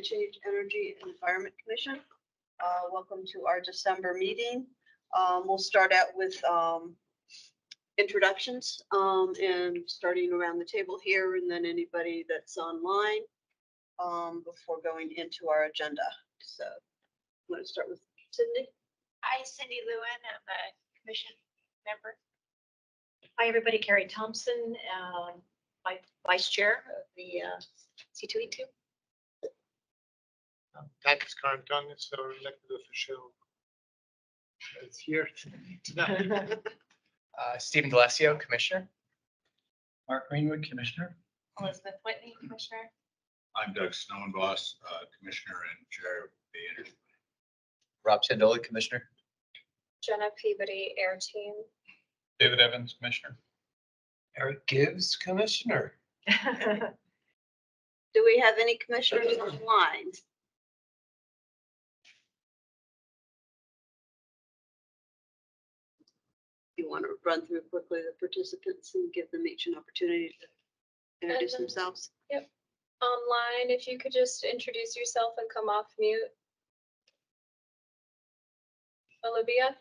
Change Energy and Environment Commission. Welcome to our December meeting. We'll start out with introductions and starting around the table here, and then anybody that's online before going into our agenda. So I'm going to start with Cindy. Hi, Cindy Lewin. I'm a commission member. Hi, everybody. Carrie Thompson, my vice chair of the C2E2. Tax Carrington, so elected official. It's here tonight. Stephen D'Alessio, Commissioner. Mark Greenwood, Commissioner. Elizabeth Whitney, Commissioner. I'm Doug Snowboss, Commissioner and Chair of the Energy. Rob Sandola, Commissioner. Jenna Peabody, Air Team. David Evans, Commissioner. Eric Gibbs, Commissioner. Do we have any commissioners online? You want to run through quickly the participants and give them each an opportunity to introduce themselves? Yep. Online, if you could just introduce yourself and come off mute. Olivia?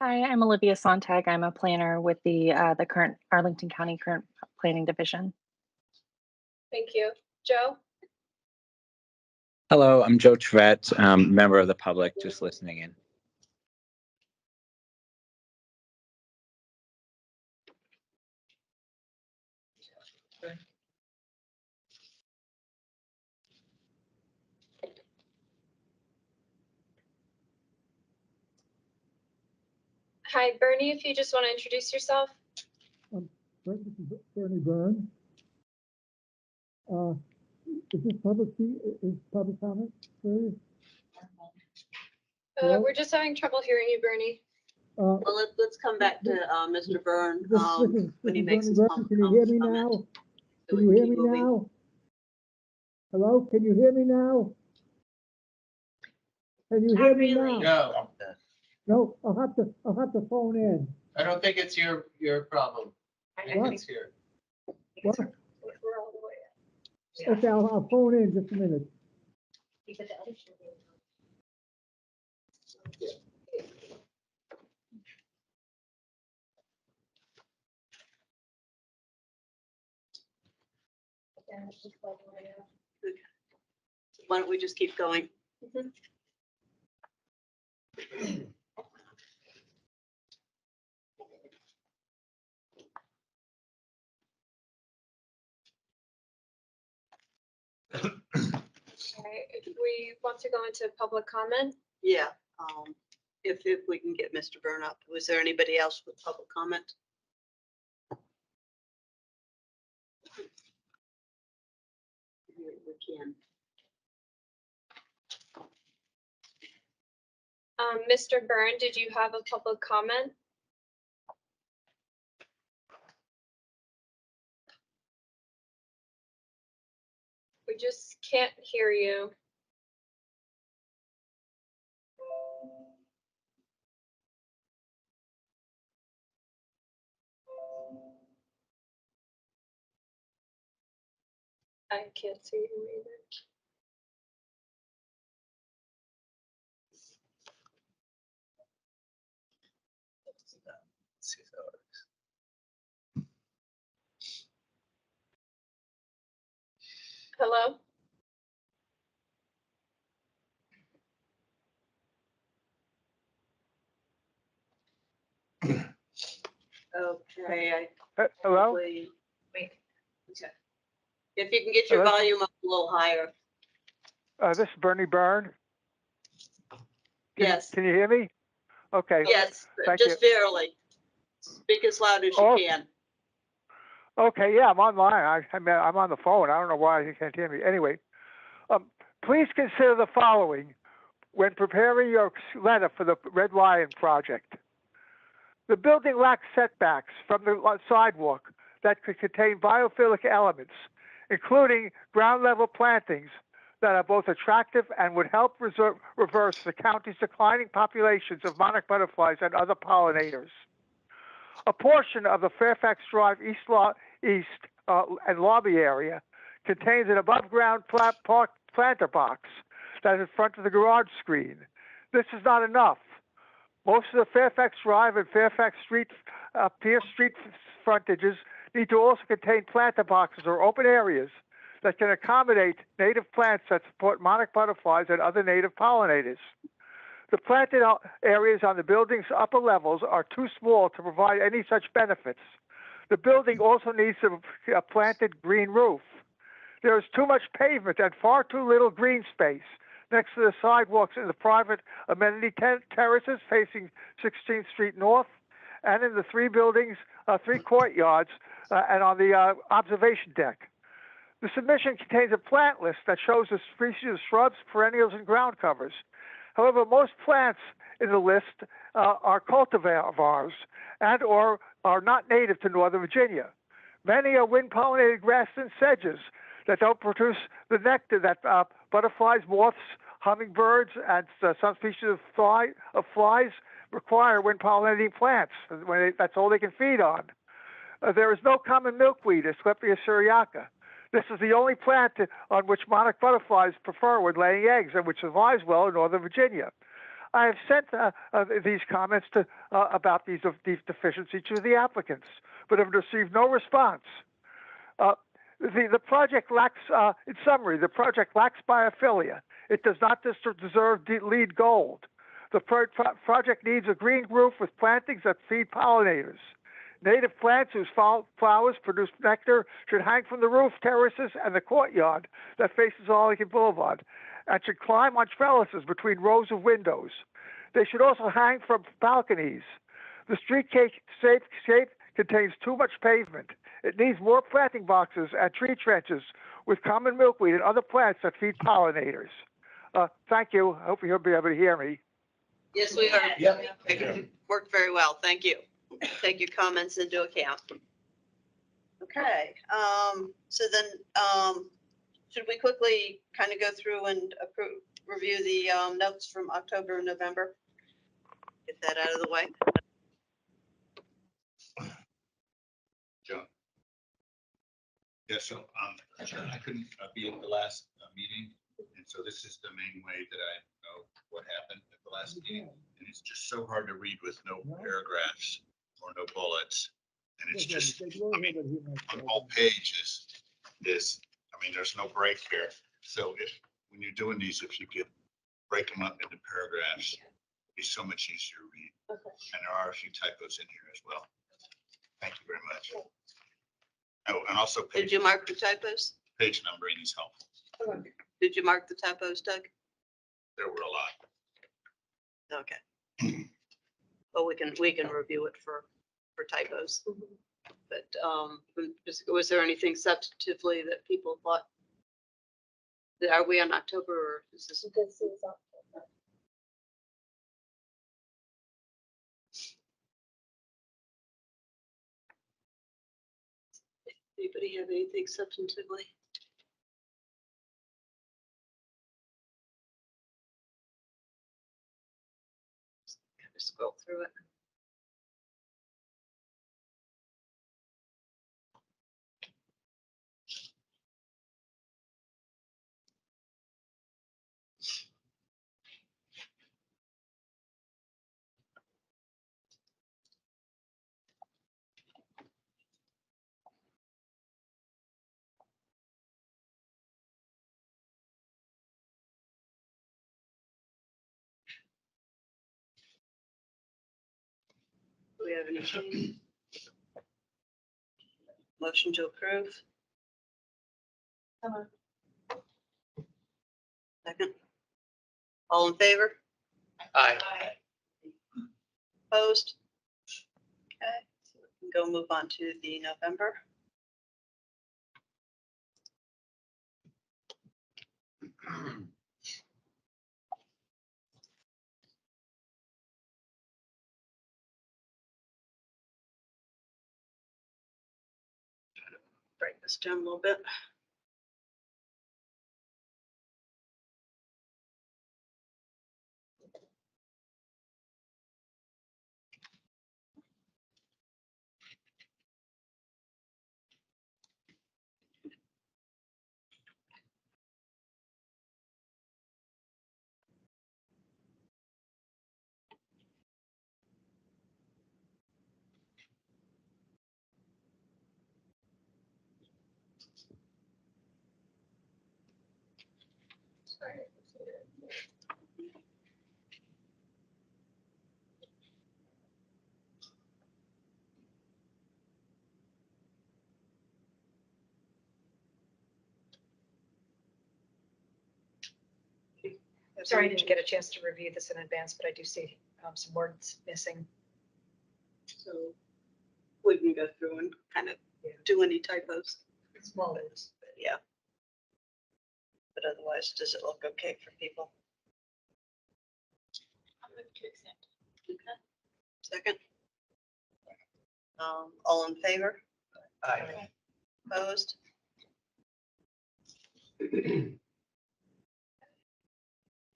Hi, I'm Olivia Sontag. I'm a planner with the current Arlington County Current Planning Division. Thank you. Joe? Hello, I'm Joe Trevette, member of the public, just listening in. Hi, Bernie, if you just want to introduce yourself. This is Bernie Byrne. Is this public comment? Please? Hello? We're just having trouble hearing you, Bernie. Well, let's come back to Mr. Byrne when he makes his Can you hear me now? Can you hear me now? Hello, can you hear me now? Can you hear me now? No, No, I'll have to phone in. I don't think it's your problem. I think What? it's here. What? We're all the way up. Okay, I'll phone in just a minute. Because the other should be- Yeah, it's just like, Why don't we just keep going? Okay, if we want to go into public comment, Yeah, if we can get Mr. Byrne up. Was there anybody else with public comment? We can. Mr. Byrne, did you have a public comment? We just can't hear you. I can't see him either. Let's see if that works. Hello? Okay. Hello? Wait. Wait. Okay. If you can get your Hello? volume up a little higher. This is Bernie Byrne. Yes, Can you hear me? Okay. yes, Thank just barely. Speak as loud as you Oh. can. Okay, yeah, I'm online. I'm on the phone. I don't know why you can't hear me. Anyway, please consider the following when preparing your letter for the Red Lion project. The building lacks setbacks from the sidewalk that could contain biophilic elements, including ground level plantings that are both attractive and would help reverse the county's declining populations of monarch butterflies and other pollinators. A portion of the Fairfax Drive East and lobby area contains an above-ground planter box that is in front of the garage screen. This is not enough. Most of the Fairfax Drive and Fairfax Street, Pierce Street frontages need to also contain planter boxes or open areas that can accommodate native plants that support monarch butterflies and other native pollinators. The planted areas on the building's upper levels are too small to provide any such benefits. The building also needs a planted green roof. There is too much pavement and far too little green space next to the sidewalks in the private amenity terraces facing 16th Street North and in the three courtyards, and on the observation deck. The submission contains a plant list that shows the species of shrubs, perennials, and ground covers. However, most plants in the list are cultivars and or are not native to Northern Virginia. Many are wind-pollinated grasses and sedges that don't produce the nectar that butterflies, moths, hummingbirds, and some species of flies require when pollinating plants. That's all they can feed on. There is no common milkweed, Asclepias syriaca. This is the only plant on which monarch butterflies prefer when laying eggs and which survives well in Northern Virginia. I have sent these comments about these deficiencies to the applicants, but have received no response. The project lacks, in summary, the project lacks biophilia. It does not deserve LEED Gold. The project needs a green roof with plantings that feed pollinators. Native plants whose flowers produce nectar should hang from the roof terraces and the courtyard that faces Arlington Boulevard and should climb on trellises between rows of windows. They should also hang from balconies. The streetscape contains too much pavement. It needs more planting boxes and tree trenches with common milkweed and other plants that feed pollinators. Thank you. I hope you'll be able to hear me. Yes, we heard. Yeah. Worked very well. Thank you. Take your comments into account. Okay, so then, should we quickly kind of go through and review the notes from October and November? Get that out of the way. Joan. Yeah, so I couldn't be at the last meeting, and so this is the main way that I know what happened at the last meeting. And it's just so hard to read with no paragraphs or no bullets. And it's just, I mean, on all pages is, I mean, there's no break here. So when you're doing these, if you could break them up into paragraphs, it'd be so much easier to read. Okay. And there are a few typos in here as well. Thank you very much. Oh, and also Did you mark the typos? page numbering is helpful. Did you mark the typos, Doug? There were a lot. Okay. Well, we can review it for typos. But was there anything substantively that people thought? Are we on October or is this? This is October. Anybody have anything substantively? Kind of scroll through it. Do we have anything? Motion to approve? Second. All in favor? Aye. Opposed? Okay, so we can go move on to the November. Break this down a little bit. Sorry, I didn't get a chance to review this in advance, but I do see some words missing. So we can go through and kind of do any typos. Small notes. Yeah. But otherwise, does it look okay for people? Okay. Second. All in favor? Aye. Opposed?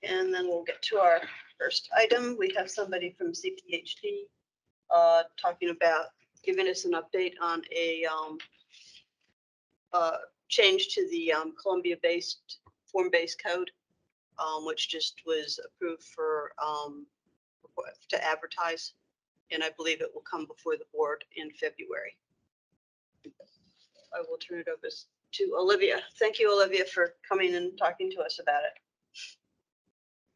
And then we'll get to our first item. We have somebody from CPHD talking about giving us an update on a change to the Columbia-based form-based code, which just was approved for to advertise. And I believe it will come before the board in February. I will turn it over to Olivia. Thank you, Olivia, for coming and talking to us about it.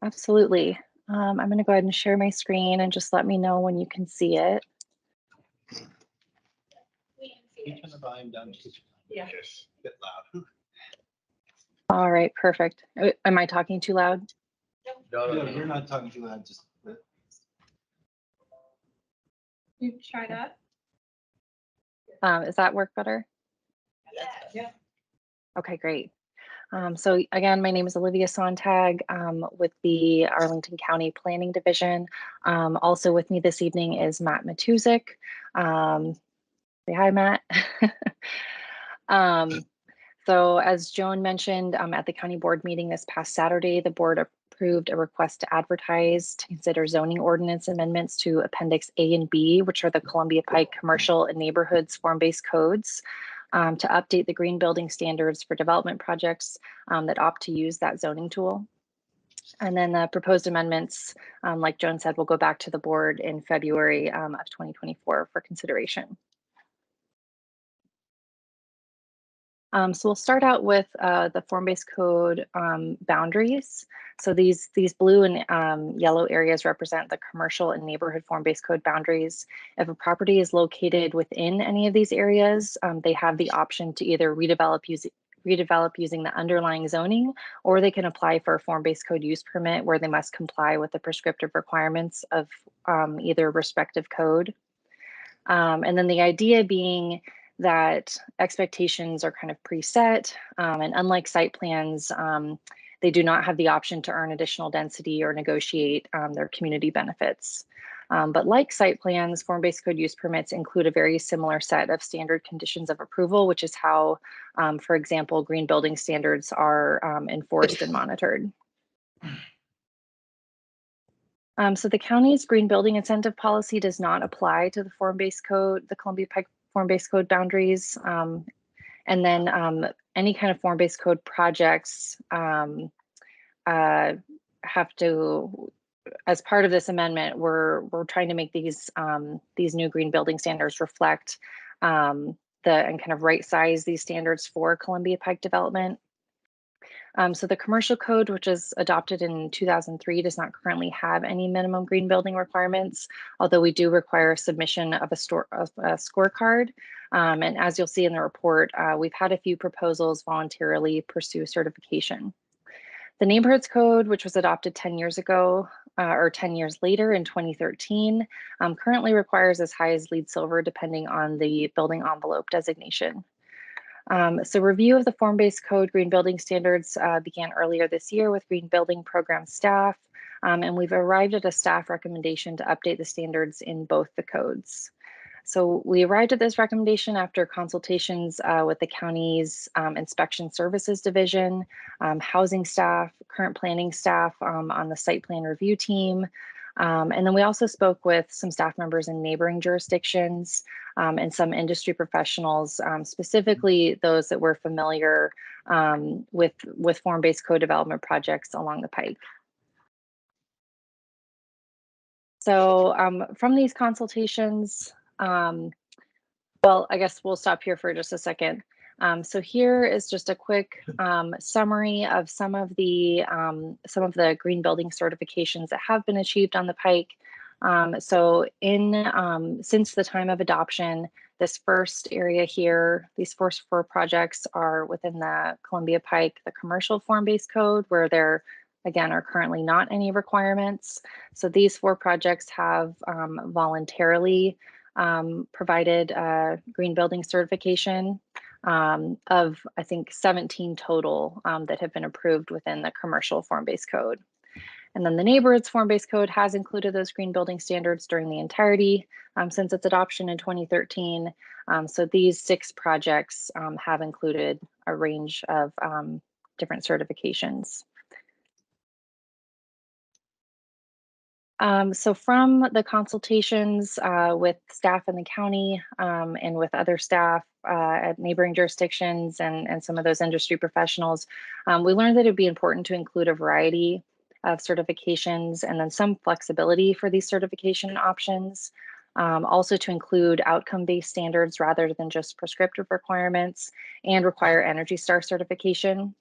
Absolutely. I'm going to go ahead and share my screen and just let me know when you can see it. Can you turn the volume down just Yeah. yes, a bit loud? All right, perfect. Am I talking too loud? No, No, you're not talking too loud, just. You try that. Does that work better? Yeah. Okay, great. So again, my name is Olivia Sontag with the Arlington County Planning Division. Also with me this evening is Matt Matuzik. Say hi, Matt. So as Joan mentioned, at the county board meeting this past Saturday, the board approved a request to advertise to consider zoning ordinance amendments to Appendix A and B, which are the Columbia Pike Commercial and Neighborhoods Form-Based Codes, to update the green building standards for development projects that opt to use that zoning tool. And then the proposed amendments, like Joan said, will go back to the board in February of 2024 for consideration. So we'll start out with the form-based code boundaries. So these blue and yellow areas represent the commercial and neighborhood form-based code boundaries. If a property is located within any of these areas, they have the option to either redevelop using the underlying zoning, or they can apply for a form-based code use permit where they must comply with the prescriptive requirements of either respective code. And then the idea being that expectations are kind of preset, and unlike site plans, they do not have the option to earn additional density or negotiate their community benefits. But like site plans, form-based code use permits include a very similar set of standard conditions of approval, which is how, for example, green building standards are enforced and monitored. So the county's green building incentive policy does not apply to the form-based code, the Columbia Pike form-based code boundaries. And then any kind of form-based code projects have to, as part of this amendment, we're trying to make these new green building standards reflect and kind of right size these standards for Columbia Pike development. So the commercial code, which was adopted in 2003, does not currently have any minimum green building requirements, although we do require a submission of a scorecard. And as you'll see in the report, we've had a few proposals voluntarily pursue certification. The neighborhoods code, which was adopted 10 years ago, or 10 years later in 2013, currently requires as high as LEED Silver, depending on the building envelope designation. So review of the form-based code green building standards began earlier this year with green building program staff, and we've arrived at a staff recommendation to update the standards in both the codes. So we arrived at this recommendation after consultations with the county's inspection services division, housing staff, current planning staff on the site plan review team. And then we also spoke with some staff members in neighboring jurisdictions and some industry professionals, specifically those that were familiar with form-based code development projects along the Pike. So from these consultations, well, I guess we'll stop here for just a second. So here is just a quick summary of some of the green building certifications that have been achieved on the Pike. Since the time of adoption, this first area here, these first 4 projects are within the Columbia Pike, the commercial form-based code, where there again are currently not any requirements. So these 4 projects have voluntarily provided green building certification. Of, I think, 17 total that have been approved within the commercial form-based code. And then the neighborhoods form-based code has included those green building standards during the entirety since its adoption in 2013. So these 6 projects have included a range of different certifications. So from the consultations with staff in the county and with other staff at neighboring jurisdictions and some of those industry professionals, we learned that it'd be important to include a variety of certifications and then some flexibility for these certification options. Also to include outcome-based standards rather than just prescriptive requirements, and require Energy Star certification.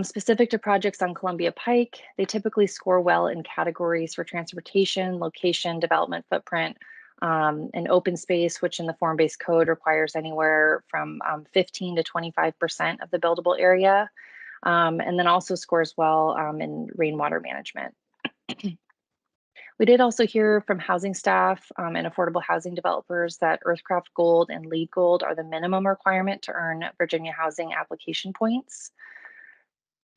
Specific to projects on Columbia Pike, they typically score well in categories for transportation, location, development footprint, and open space, which in the form-based code requires anywhere from 15 to 25% of the buildable area, and then also scores well in rainwater management. We did also hear from housing staff and affordable housing developers that Earthcraft Gold and LEED Gold are the minimum requirement to earn Virginia Housing application points.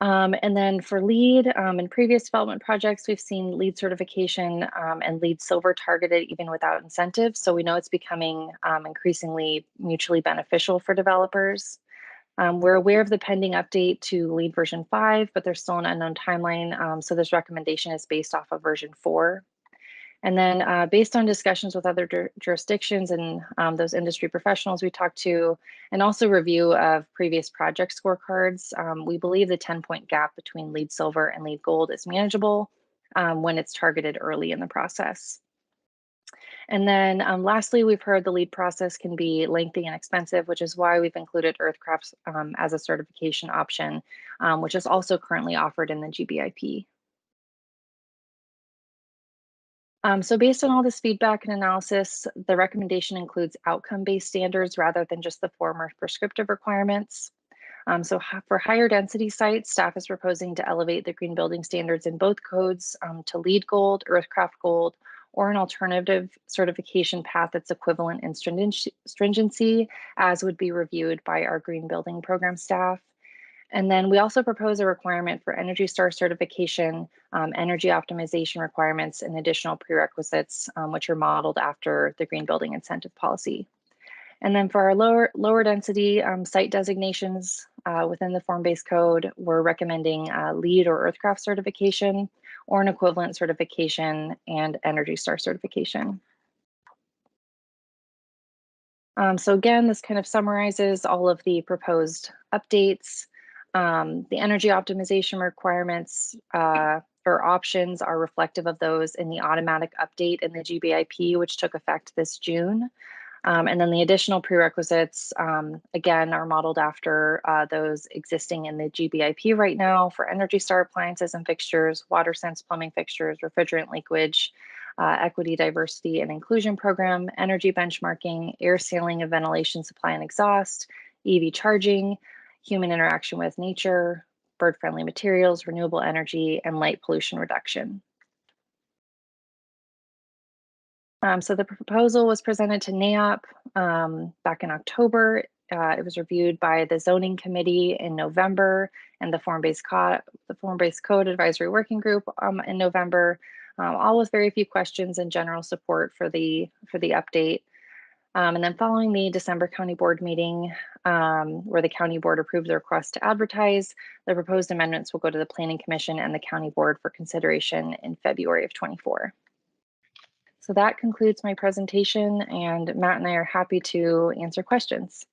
And then for LEED, in previous development projects, we've seen LEED certification and LEED Silver targeted even without incentives. So we know it's becoming increasingly mutually beneficial for developers. We're aware of the pending update to LEED version 5, but there's still an unknown timeline. So this recommendation is based off of version 4. And then based on discussions with other jurisdictions and those industry professionals we talked to, and also review of previous project scorecards, we believe the 10-point gap between LEED Silver and LEED Gold is manageable when it's targeted early in the process. And then lastly, we've heard the LEED process can be lengthy and expensive, which is why we've included Earthcraft as a certification option, which is also currently offered in the GBIP. So based on all this feedback and analysis, the recommendation includes outcome-based standards rather than just the former prescriptive requirements. So for higher density sites, staff is proposing to elevate the green building standards in both codes to LEED Gold, Earthcraft Gold, or an alternative certification path that's equivalent in stringency, as would be reviewed by our green building program staff. And then we also propose a requirement for Energy Star certification, energy optimization requirements, and additional prerequisites, which are modeled after the green building incentive policy. And then for our lower density site designations within the form-based code, we're recommending LEED or Earthcraft certification, or an equivalent certification and Energy Star certification. So again, this kind of summarizes all of the proposed updates. The energy optimization requirements or options are reflective of those in the automatic update in the GBIP, which took effect this June. And then the additional prerequisites, again, are modeled after those existing in the GBIP right now for Energy Star appliances and fixtures, WaterSense plumbing fixtures, refrigerant leakage, equity, diversity, and inclusion program, energy benchmarking, air sealing of ventilation supply and exhaust, EV charging, human interaction with nature, bird-friendly materials, renewable energy, and light pollution reduction. So the proposal was presented to NAIOP back in October. It was reviewed by the zoning committee in November and the form-based code advisory working group in November, all with very few questions and general support for the update. And then following the December County Board meeting, where the County Board approved the request to advertise, the proposed amendments will go to the Planning Commission and the County Board for consideration in February of ’24. So that concludes my presentation, and Matt and I are happy to answer questions.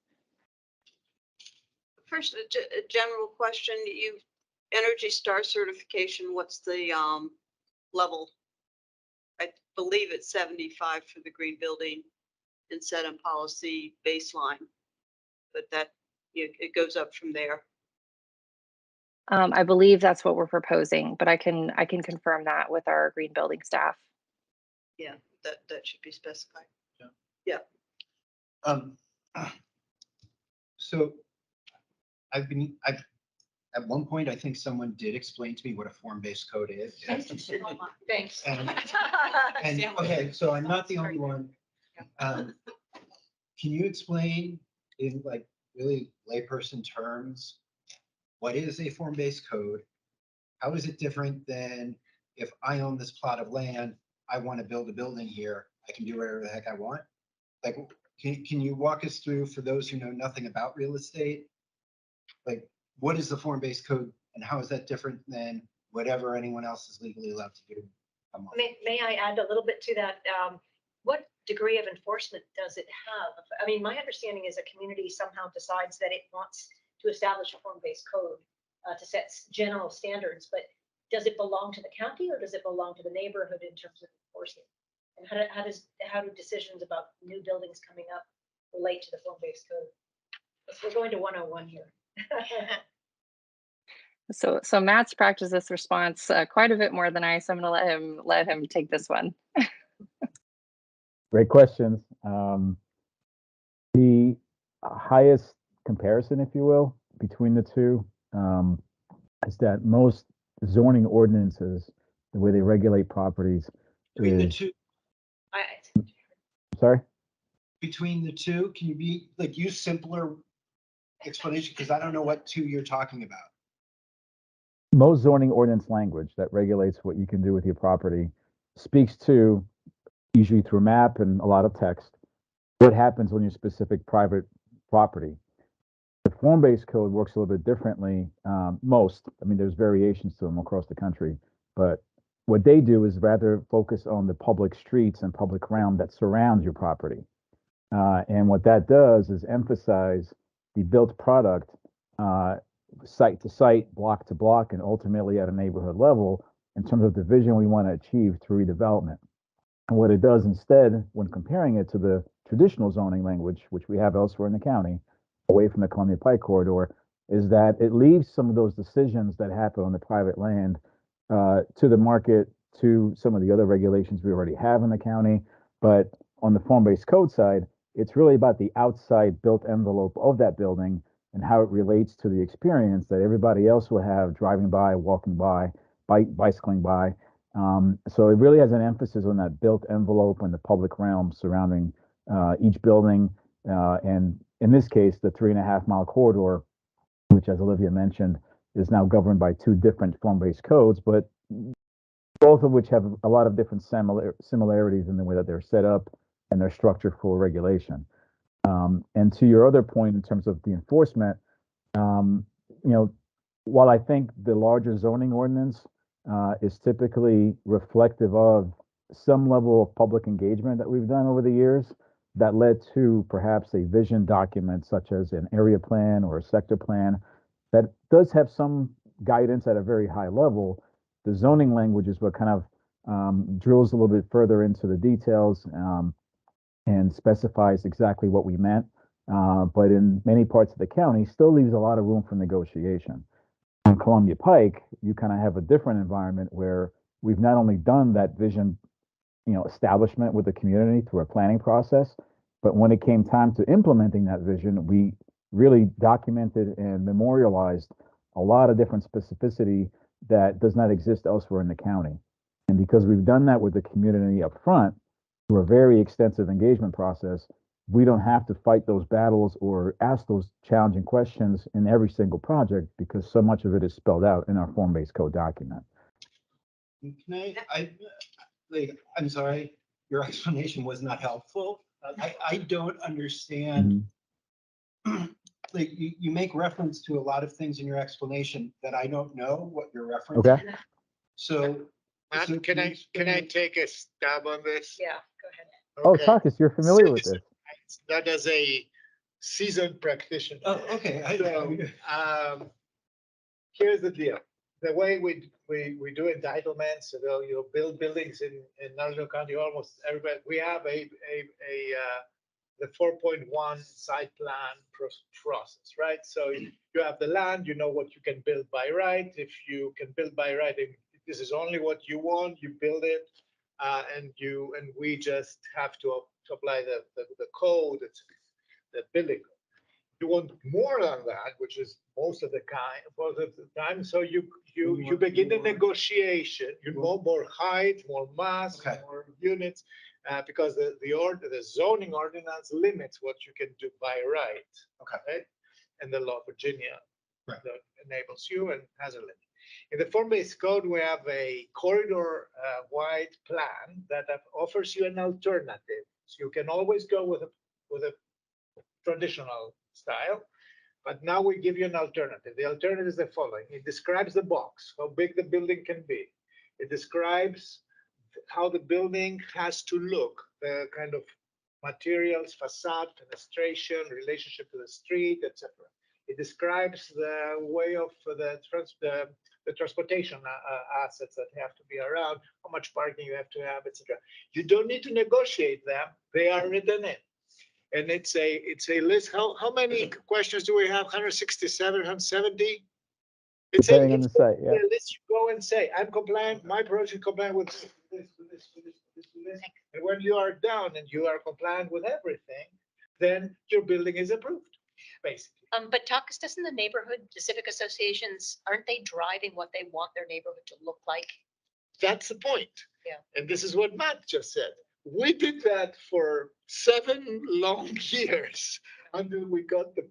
First, a general question, Energy Star certification, what's the level? I believe it's 75 for the green building incentive policy baseline. but that, it goes up from there. I believe that's what we're proposing, but I can confirm that with our green building staff. Yeah, that should be specified. Um, so I've, at one point, I think someone did explain to me what a form-based code is. Thanks. And, okay, so I'm not the only one. Can you explain in like really layperson terms, what is a form-based code? How is it different than if I own this plot of land, I want to build a building here, I can do whatever the heck I want? Like, can you walk us through, for those who know nothing about real estate? Like, what is the form-based code and how is that different than whatever anyone else is legally allowed to do? Come on. May I add a little bit to that? What degree of enforcement does it have? I mean, my understanding is a community somehow decides that it wants to establish a form-based code to set general standards, but does it belong to the county or does it belong to the neighborhood in terms of enforcement? And how do decisions about new buildings coming up relate to the form-based code? We're going to 101 here. So Matt's practiced this response quite a bit more than I, so I'm going to let him take this one. Great questions. The highest comparison, if you will, between the two is that most zoning ordinances, the way they regulate properties, Between the is, two, sorry? between the two, can you be like use simpler explanation? Because I don't know what two you're talking about. Most zoning ordinance language that regulates what you can do with your property speaks to, usually through map and a lot of text, what happens when you're specific private property. The form-based code works a little bit differently. I mean, there's variations to them across the country, but what they do is rather focus on the public streets and public realm that surrounds your property. And what that does is emphasize the built product site to site, block to block, and ultimately at a neighborhood level in terms of the vision we want to achieve through redevelopment. And what it does instead, when comparing it to the traditional zoning language, which we have elsewhere in the county, away from the Columbia Pike corridor, is that it leaves some of those decisions that happen on the private land to the market, to some of the other regulations we already have in the county. But on the form-based code side, it's really about the outside built envelope of that building and how it relates to the experience that everybody else will have driving by, walking by, bicycling by. So it really has an emphasis on that built envelope and the public realm surrounding each building. And in this case, the 3.5 mile corridor, which, as Olivia mentioned, is now governed by two different form-based codes, but both of which have a lot of different similarities in the way that they're set up and their structure for regulation. And to your other point, in terms of the enforcement, while I think the larger zoning ordinance is typically reflective of some level of public engagement that we've done over the years that led to perhaps a vision document such as an area plan or a sector plan that does have some guidance at a very high level. The zoning language is what kind of drills a little bit further into the details and specifies exactly what we meant, but in many parts of the county still leaves a lot of room for negotiation. On Columbia Pike, you kind of have a different environment where we've not only done that vision, establishment with the community through a planning process, but when it came time to implementing that vision, we really documented and memorialized a lot of different specificity that does not exist elsewhere in the county. And because we've done that with the community up front through a very extensive engagement process, we don't have to fight those battles or ask those challenging questions in every single project because so much of it is spelled out in our form-based code document. Can I'm sorry, your explanation was not helpful. I don't understand. Like you make reference to a lot of things in your explanation that I don't know what you're referencing. Okay. So, Matt, can I take a stab on this? Yeah, go ahead. Oh, Okay. Takis, you're familiar with this. Not as a seasoned practitioner. oh, okay. So, here's the deal. The way we do entitlements, you build buildings in Nassau County, almost everybody, we have a the 4.1 site plan process, right? So you have the land, you know what you can build by right. If you can build by right, if this is only what you want, you build it, and we just have to apply the code, the building code. You want more than that, which is most of the time. So you begin the negotiation. You want more height, more mass, Okay. more units, because the zoning ordinance limits what you can do by right. Okay. Right? And the law of Virginia Right. that enables you and has a limit. In the form-based code, we have a corridor wide plan that offers you an alternative. So you can always go with a traditional style, but now we give you an alternative. The alternative is the following. It describes the box, how big the building can be. It describes how the building has to look, the kind of materials, facade, fenestration, relationship to the street, etc. It describes the way of the transportation assets that have to be around, how much parking you have to have, etc. You don't need to negotiate them. They are written in. And it's a list. How many questions do we have? 167, 170? It's Depending on the site, yeah. a list. You go and say, I'm compliant, my project compliant with this. And when you are down and you are compliant with everything, then your building is approved, basically. But Takis, doesn't the neighborhood, the civic associations, aren't they driving what they want their neighborhood to look like? That's the point. Yeah. And this is what Matt just said. We did that for 7 long years until we got the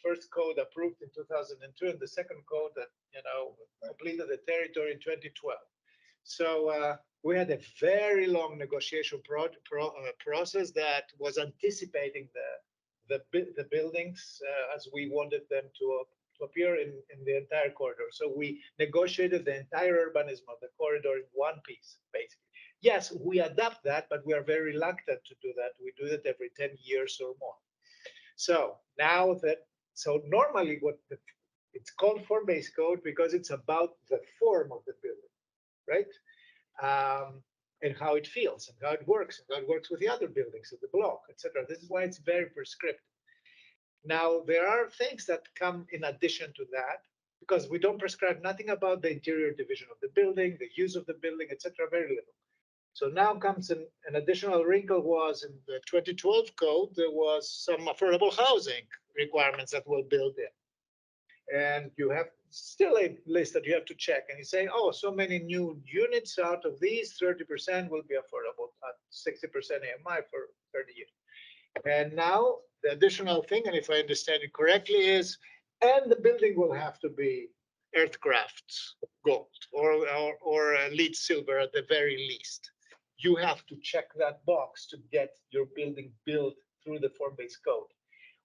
first code approved in 2002 and the second code that, completed the territory in 2012. So we had a very long negotiation process that was anticipating the buildings as we wanted them to appear in the entire corridor. So we negotiated the entire urbanism of the corridor in one piece, basically. Yes, we adapt that, but we are very reluctant to do that. We do that every 10 years or more. So normally it's called form-based code because it's about the form of the building, right? And how it feels and how it works with the other buildings of the block, etc. This is why it's very prescriptive. Now, there are things that come in addition to that, because we don't prescribe nothing about the interior division of the building, the use of the building, etc. Very little. So now comes an additional wrinkle was in the 2012 code, there was some affordable housing requirements that were built in. And you have still a list that you have to check. And you say, oh, so many new units out of these, 30% will be affordable at 60% AMI for 30 years. And now the additional thing, and if I understand it correctly, is, and the building will have to be Earthcraft gold or LEED silver at the very least. You have to check that box to get your building built through the form-based code.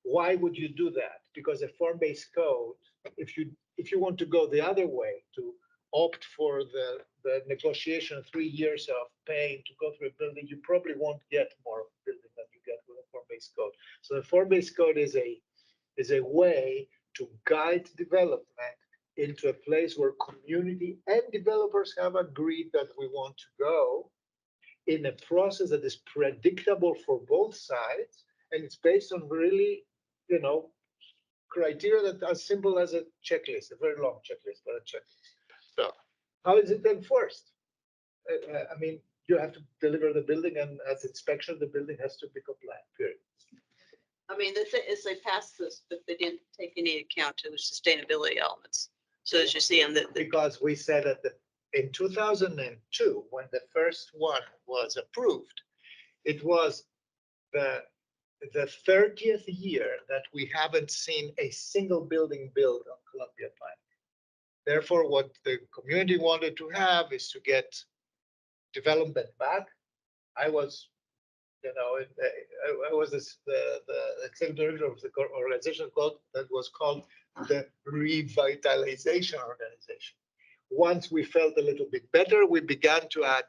Why would you do that? Because a form-based code, if you want to go the other way, to opt for the negotiation of 3 years of paying to go through a building, you probably won't get more building than you get with a form-based code. So the form-based code is a way to guide development into a place where community and developers have agreed that we want to go, in a process that is predictable for both sides, and it's based on really, criteria that are simple as a checklist, a very long checklist, but a checklist. So how is it enforced? I mean, you have to deliver the building, and as inspection, the building has to be compliant, period. I mean, the thing is they passed this, but they didn't take any account to the sustainability elements. So as you see on Because we said that in 2002, when the first one was approved, it was the 30th year that we haven't seen a single building built on Columbia Pike. Therefore, what the community wanted to have is to get development back. I was, I was the executive director of the organization that was called the Revitalization Organization. Once we felt a little bit better, we began to add,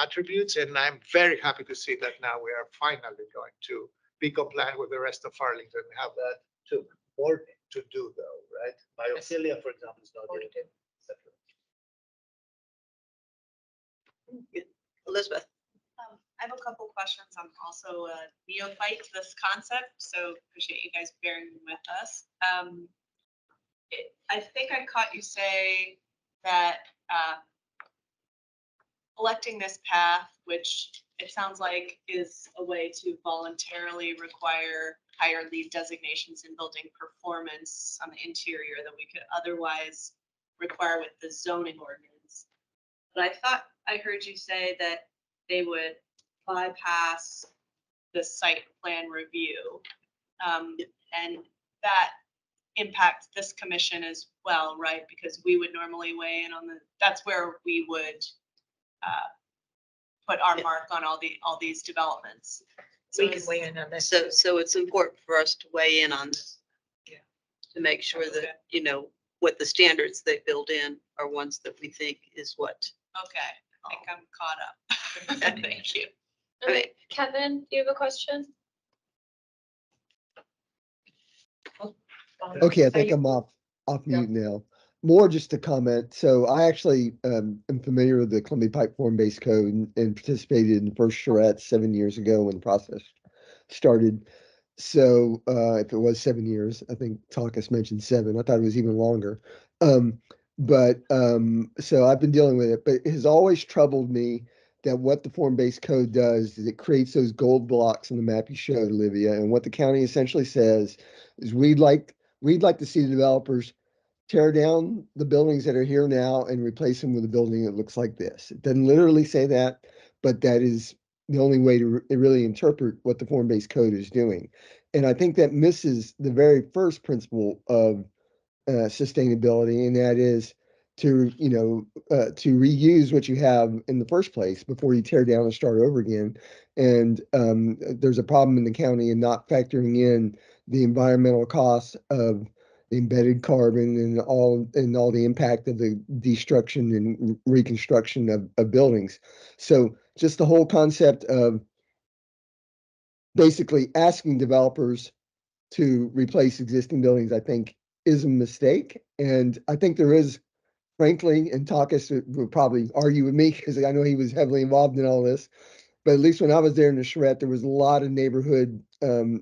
attributes, and I'm very happy to see that now we are finally going to be compliant with the rest of Arlington and have that too. More to do, though, right? Biophilia, for example, is not there. Elizabeth. I have a couple questions. I'm also a neophyte to this concept, so appreciate you guys bearing with us. I think I caught you say that electing this path, which it sounds like is a way to voluntarily require higher lead designations in building performance on the interior that we could otherwise require with the zoning ordinance. But I thought I heard you say that they would bypass the site plan review. And that impacts this commission as well, right? Because we would normally weigh in on that's where we would put our mark on all these developments. We can weigh in on this. So it's important for us to weigh in on this. Yeah. To make sure Okay. that, you know, what the standards they build in are ones that we think is what. Okay, I think I'm caught up. Thank you. Okay, Kevin, do you have a question? Okay, I Are think you- I'm off Yeah. mute now. More just a comment. So I actually am familiar with the Columbia Pipe Form-Based Code and participated in the first charrette 7 years ago when the process started. So if it was 7 years, I think Takis mentioned 7. I thought it was even longer. So I've been dealing with it, but it has always troubled me that what the form-based code does is it creates those gold blocks on the map you showed, Olivia. And what the county essentially says is we'd like to see the developers tear down the buildings that are here now and replace them with a building that looks like this. It doesn't literally say that, but that is the only way to really interpret what the form-based code is doing. And I think that misses the very first principle of sustainability, and that is to reuse what you have in the first place before you tear down and start over again. And there's a problem in the county in not factoring in the environmental costs of the embedded carbon and all the impact of the destruction and reconstruction of buildings. So just the whole concept of basically asking developers to replace existing buildings, I think, is a mistake. And I think there is, frankly, and Takis would probably argue with me because I know he was heavily involved in all this, but at least when I was there in the charrette, there was a lot of neighborhood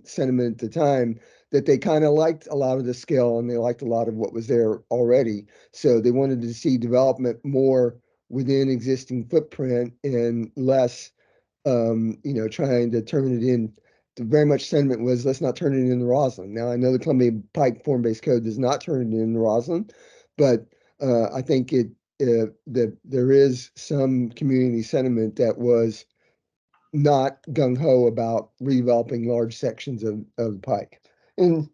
sentiment at the time that they kind of liked a lot of the scale and they liked a lot of what was there already. So they wanted to see development more within existing footprint and less, trying to turn it in. The very much sentiment was, let's not turn it into Roslyn. Now, I know the Columbia Pike Form-Based Code does not turn it into Roslyn, but I think that there is some community sentiment that was not gung-ho about redeveloping large sections of the Pike. And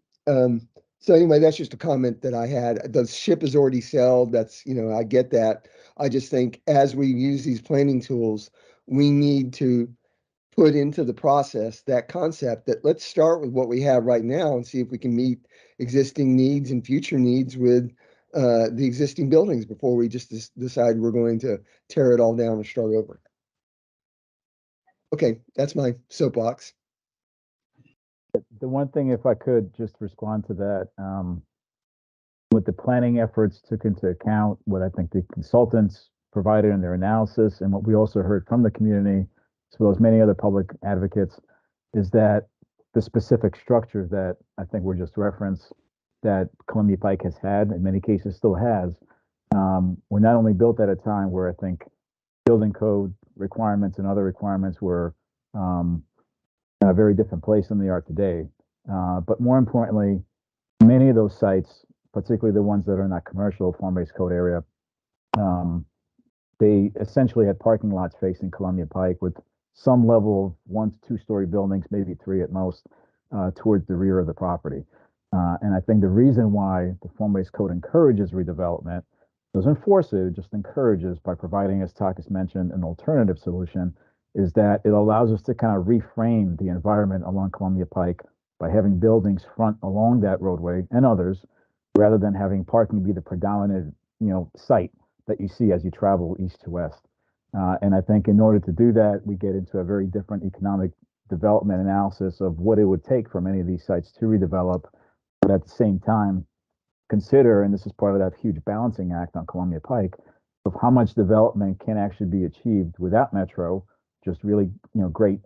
so anyway, that's just a comment that I had. The ship is already sailed. That's, I get that. I just think as we use these planning tools, we need to put into the process that concept that let's start with what we have right now and see if we can meet existing needs and future needs with the existing buildings before we just decide we're going to tear it all down and start over. Okay, that's my soapbox. The one thing, if I could just respond to that, what the planning efforts took into account, what I think the consultants provided in their analysis, and what we also heard from the community, as well as many other public advocates, is that the specific structures that I think were just referenced that Columbia Pike has had, in many cases still has, were not only built at a time where I think building code requirements and other requirements were in a very different place than they are today. But more importantly, many of those sites, particularly the ones that are not commercial form-based code area, they essentially had parking lots facing Columbia Pike with some level of 1 to 2 story buildings, maybe 3 at most, towards the rear of the property. And I think the reason why the form-based code encourages redevelopment, doesn't force it, it just encourages by providing, as Takis mentioned, an alternative solution, is that it allows us to kind of reframe the environment along Columbia Pike by having buildings front along that roadway and others, rather than having parking be the predominant, site that you see as you travel east to west. And I think in order to do that, we get into a very different economic development analysis of what it would take for many of these sites to redevelop, but at the same time, consider, and this is part of that huge balancing act on Columbia Pike, of how much development can actually be achieved without Metro, just really, great,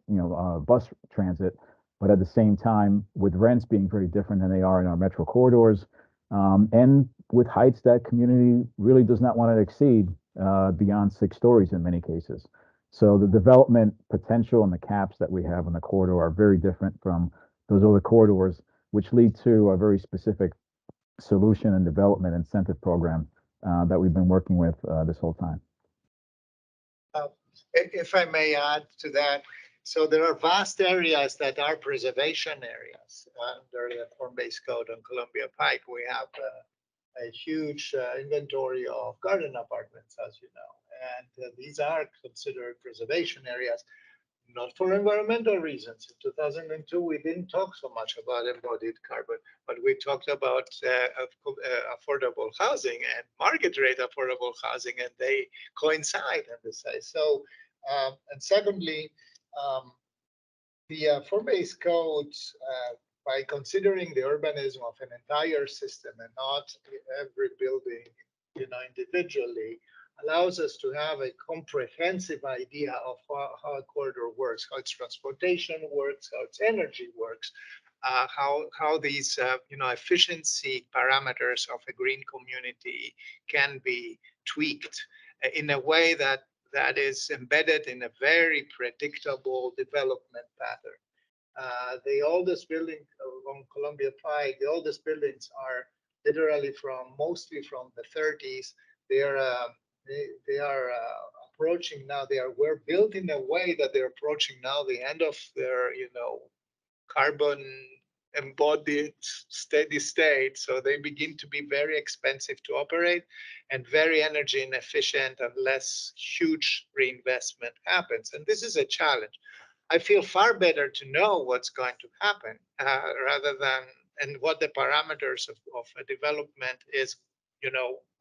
bus transit, but at the same time, with rents being very different than they are in our metro corridors, and with heights that community really does not want to exceed beyond 6 stories in many cases. So the development potential and the caps that we have on the corridor are very different from those other corridors, which lead to a very specific solution and development incentive program that we've been working with this whole time. If I may add to that, so there are vast areas that are preservation areas under the form-based code on Columbia Pike. We have a huge inventory of garden apartments, as you know, and these are considered preservation areas, not for environmental reasons. In 2002, we didn't talk so much about embodied carbon, but we talked about affordable housing and market rate affordable housing, and they coincide in this way. So, and secondly, the form-based codes, by considering the urbanism of an entire system and not every building, individually, allows us to have a comprehensive idea of how a corridor works, how its transportation works, how its energy works, how these efficiency parameters of a green community can be tweaked in a way that is embedded in a very predictable development pattern. The oldest building on Columbia Pike, the oldest buildings are literally mostly from the 30s. They are approaching now. Were built in a way that they're approaching now the end of their, carbon embodied steady state. So they begin to be very expensive to operate and very energy inefficient unless huge reinvestment happens. And this is a challenge. I feel far better to know what's going to happen rather than, and what the parameters of a development is,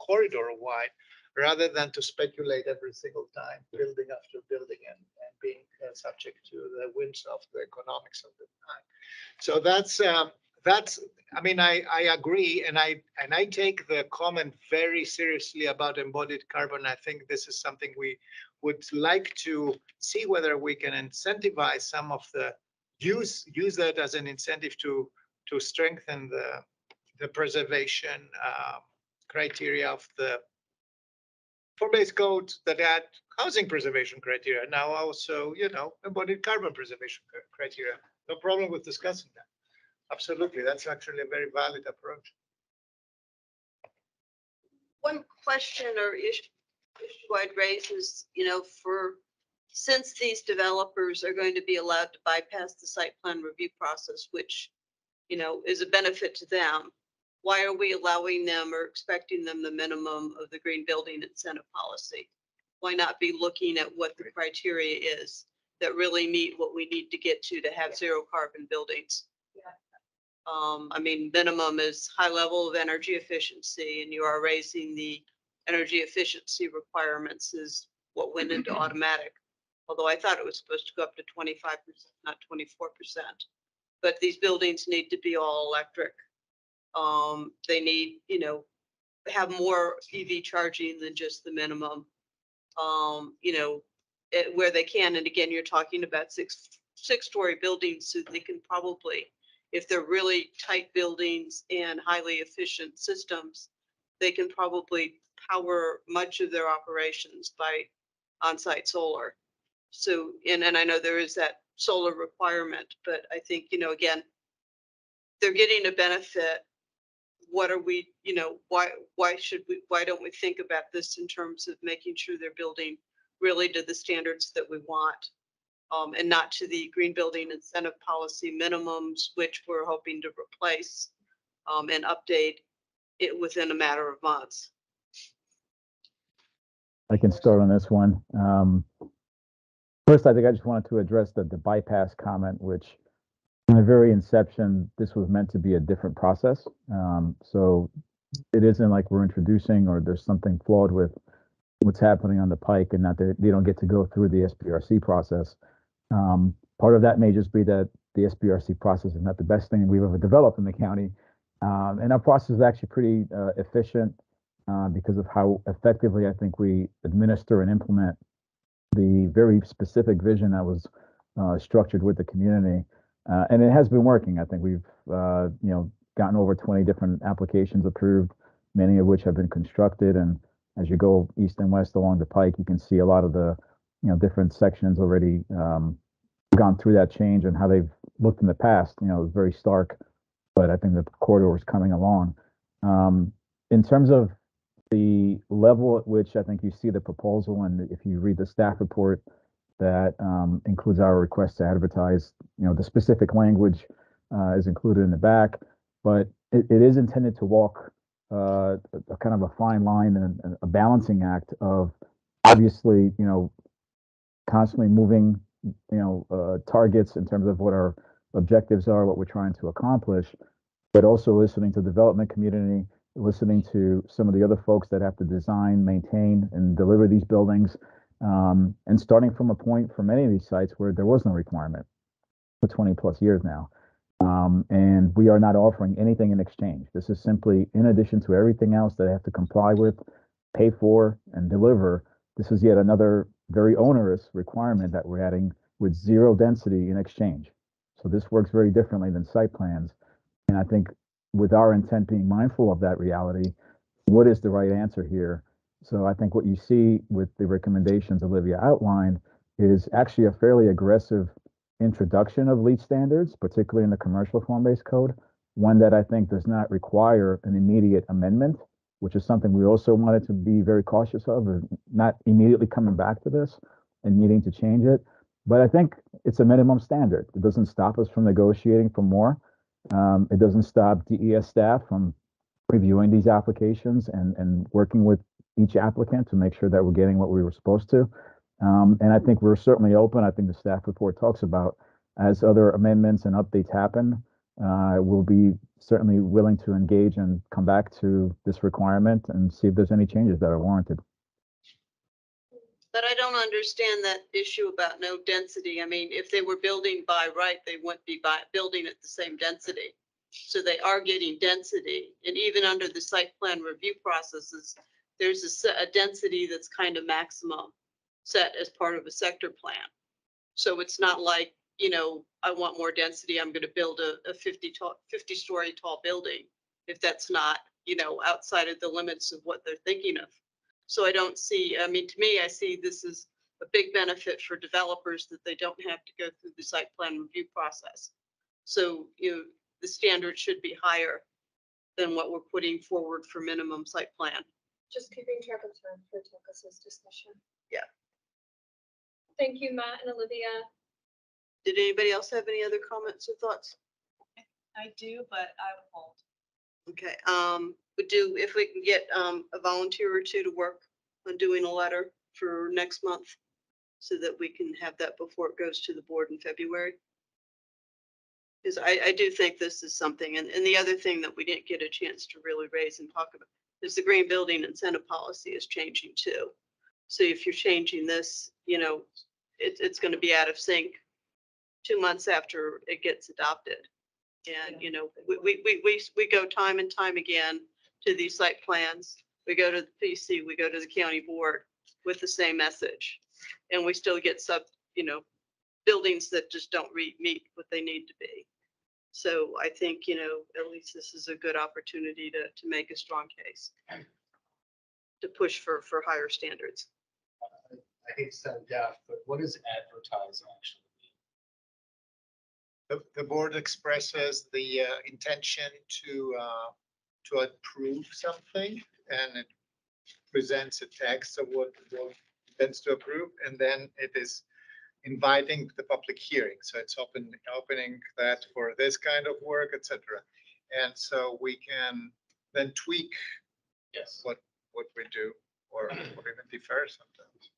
corridor wide, rather than to speculate every single time, building after building and being subject to the whims of the economics of the time. So I agree, and I take the comment very seriously about embodied carbon. I think this is something we would like to see whether we can incentivize some of the use that as an incentive to strengthen the preservation criteria of the form-based code that add housing preservation criteria. Now also, embodied carbon preservation criteria. No problem with discussing that. Absolutely, that's actually a very valid approach. One question or issue I'd raise is, since these developers are going to be allowed to bypass the site plan review process, which, is a benefit to them, why are we allowing them or expecting them the minimum of the green building incentive policy? Why not be looking at what the criteria is that really meet what we need to get to have zero carbon buildings? Minimum is high level of energy efficiency, and you are raising the energy efficiency requirements is what went into automatic. Although I thought it was supposed to go up to 25%, not 24%. But these buildings need to be all electric. They need, have more EV charging than just the minimum, where they can. And again, you're talking about six-story buildings, so they can probably, if they're really tight buildings and highly efficient systems, they can probably power much of their operations by on-site solar. So, and I know there is that solar requirement, but I think, again, they're getting a benefit. What are we, why don't we think about this in terms of making sure they're building really to the standards that we want, and not to the green building incentive policy minimums, which we're hoping to replace and update it within a matter of months. I can start on this one. First, I think I just wanted to address the bypass comment, which in the very inception, this was meant to be a different process. So it isn't like we're introducing or there's something flawed with what's happening on the Pike and that they don't get to go through the SPRC process. Part of that may just be that the SPRC process is not the best thing we've ever developed in the county. And our process is actually pretty efficient because of how effectively I think we administer and implement the very specific vision that was structured with the community. And it has been working. I think we've, gotten over 20 different applications approved, many of which have been constructed. And as you go east and west along the pike, you can see a lot of the, different sections already gone through that change and how they've looked in the past. It was very stark, but I think the corridor is coming along. In terms of the level at which I think you see the proposal, and if you read the staff report that includes our request to advertise, the specific language is included in the back, but it is intended to walk a kind of a fine line and a balancing act of obviously, constantly moving, targets in terms of what our objectives are, what we're trying to accomplish, but also listening to the development community, listening to some of the other folks that have to design, maintain, and deliver these buildings, and starting from a point for many of these sites where there was no requirement for 20 plus years now. And we are not offering anything in exchange. This is simply in addition to everything else that they have to comply with, pay for, and deliver. This is yet another very onerous requirement that we're adding with zero density in exchange. So this works very differently than site plans. And I think with our intent being mindful of that reality, what is the right answer here? So I think what you see with the recommendations Olivia outlined is actually a fairly aggressive introduction of LEED standards, particularly in the commercial form-based code, one that I think does not require an immediate amendment, which is something we also wanted to be very cautious of, or not immediately coming back to this and needing to change it. But I think it's a minimum standard. It doesn't stop us from negotiating for more. It doesn't stop DES staff from reviewing these applications and working with each applicant to make sure that we're getting what we were supposed to. And I think we're certainly open. I think the staff report talks about as other amendments and updates happen, we'll be certainly willing to engage and come back to this requirement and see if there's any changes that are warranted. But I don't understand that issue about no density. I mean, if they were building by right, they wouldn't be building at the same density. So they are getting density. And even under the site plan review processes, there's a density that's kind of maximum set as part of a sector plan. So it's not like, I want more density, I'm going to build a 50-story tall building if that's not, outside of the limits of what they're thinking of. So I don't see, to me, I see this as a big benefit for developers that they don't have to go through the site plan review process. So, the standard should be higher than what we're putting forward for minimum site plan. Just keeping track of time for Takas's discussion. Yeah. Thank you, Matt and Olivia. Did anybody else have any other comments or thoughts? I do, but I would hold. Okay, if we can get a volunteer or two to work on doing a letter for next month so that we can have that before it goes to the board in February. Because I do think this is something, and the other thing that we didn't get a chance to really raise and talk about is the green building incentive policy is changing too. So if you're changing this, it's going to be out of sync 2 months after it gets adopted. And, we go time and time again to these site plans. We go to the PC, we go to the county board with the same message. And we still get buildings that just don't meet what they need to be. So I think, at least this is a good opportunity to make a strong case to push for higher standards. I hate to sound daft, but what does advertise actually mean? The board expresses the intention to approve something, and it presents a text of what the board intends to approve, and then it is inviting the public hearing. So it's opening that for this kind of work, etc. And so we can then tweak what we do, or even defer sometimes.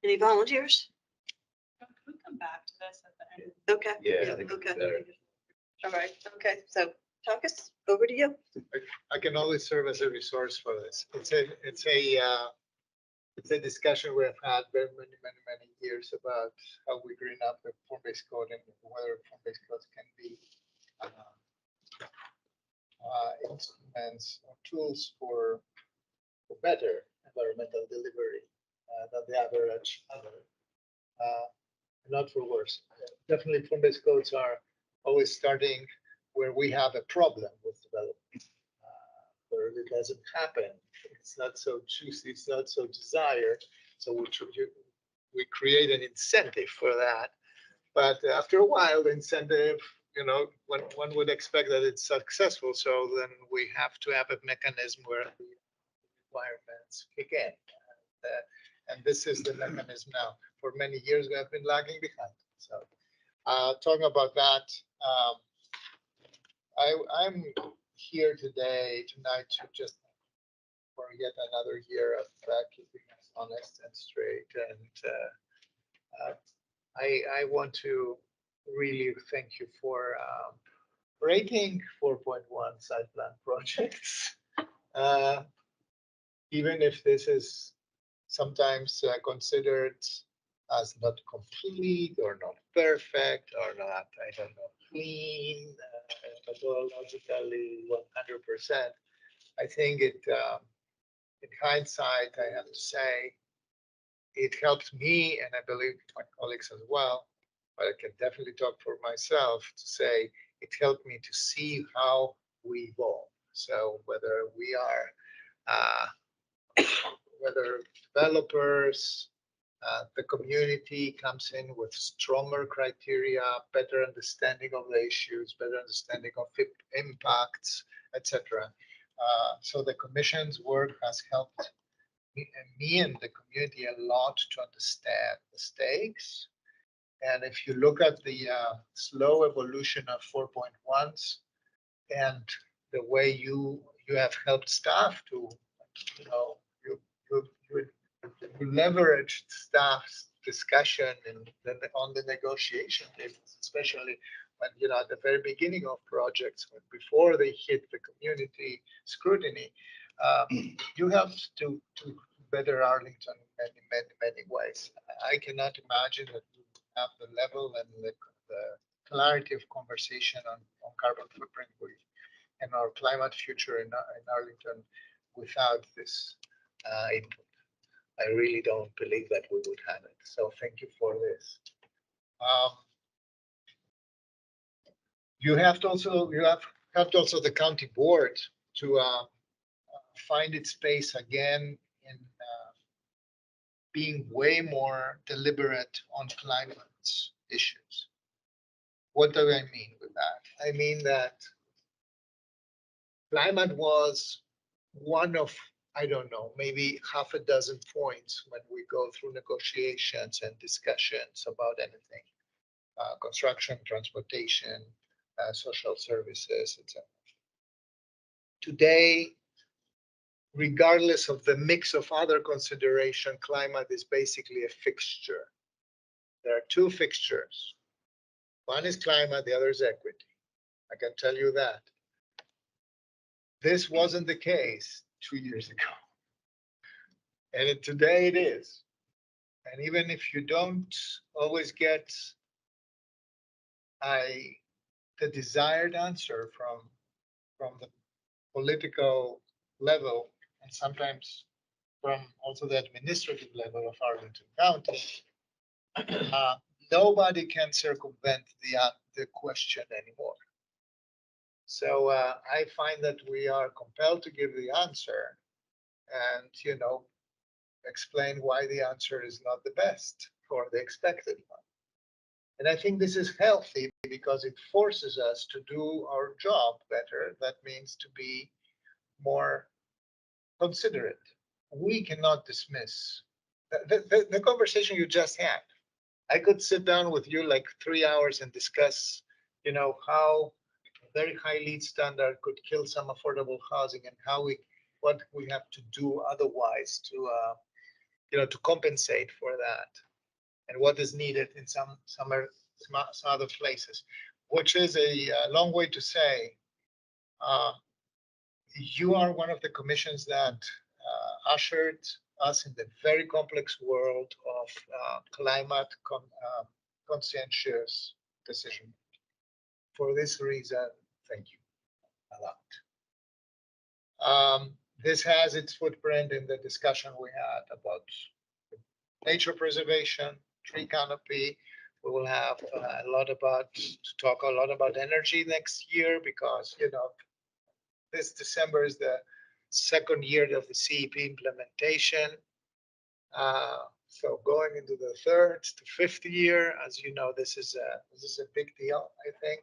Any volunteers? Can we come back to this at the end? Okay. Yeah, I think it's Okay. better. All right. Okay. So Takas, over to you. I can always serve as a resource for this. It's a discussion we've had very many years about how we green up the form-based code and whether form-based codes can be instruments or tools for better environmental delivery than the average other, not for worse. Definitely, form-based codes are always starting where we have a problem with development, where it doesn't happen. It's not so juicy, it's not so desired. So we create an incentive for that. But after a while, the incentive, one would expect that it's successful. So then we have to have a mechanism where the requirements kick in. And this is the mechanism now. For many years, we have been lagging behind. So talking about that, I'm here tonight, to just for yet another year of keeping us honest and straight. And I want to really thank you for rating 4.1 site plan projects, even if this is sometimes considered as not complete or not perfect or not, I don't know, clean, methodologically 100%. I think in hindsight, I have to say, it helped me, and I believe my colleagues as well, but I can definitely talk for myself to say it helped me to see how we evolve. So whether we are, whether developers, the community comes in with stronger criteria, better understanding of the issues, better understanding of impacts, etc. So the Commission's work has helped me and the community a lot to understand the stakes. And if you look at the slow evolution of 4.1s and the way you have helped staff to, you leveraged staff's discussion and on the negotiation tables, especially when, at the very beginning of projects, before they hit the community scrutiny, you helped to better Arlington in many ways. I cannot imagine that we have the level and the clarity of conversation on carbon footprint and our climate future in Arlington without this input. I really don't believe that we would have it. So thank you for this. You have helped also the county board to find its space again in being way more deliberate on climate issues. What do I mean with that? I mean that climate was one of, I don't know, maybe half a dozen points when we go through negotiations and discussions about anything, construction, transportation, social services, etc. Today, regardless of the mix of other consideration, climate is basically a fixture. There are two fixtures. One is climate, the other is equity. I can tell you that. This wasn't the case 2 years ago. And today it is. And even if you don't always get the desired answer from the political level, and sometimes from also the administrative level of Arlington County, nobody can circumvent the question anymore. So I find that we are compelled to give the answer and, explain why the answer is not the best or the expected one. And I think this is healthy because it forces us to do our job better. That means to be more considerate. We cannot dismiss the conversation you just had. I could sit down with you like 3 hours and discuss, how a very high lead standard could kill some affordable housing and what we have to do otherwise to compensate for that, and what is needed in some other places, which is a long way to say you are one of the commissions that ushered us in the very complex world of climate conscientious decision. For this reason, thank you a lot. this has its footprint in the discussion we had about nature preservation, tree canopy. We will have talk a lot about energy next year because, this December is the second year of the CEP implementation. So going into the third to fifth year, as you know, this is a big deal, I think.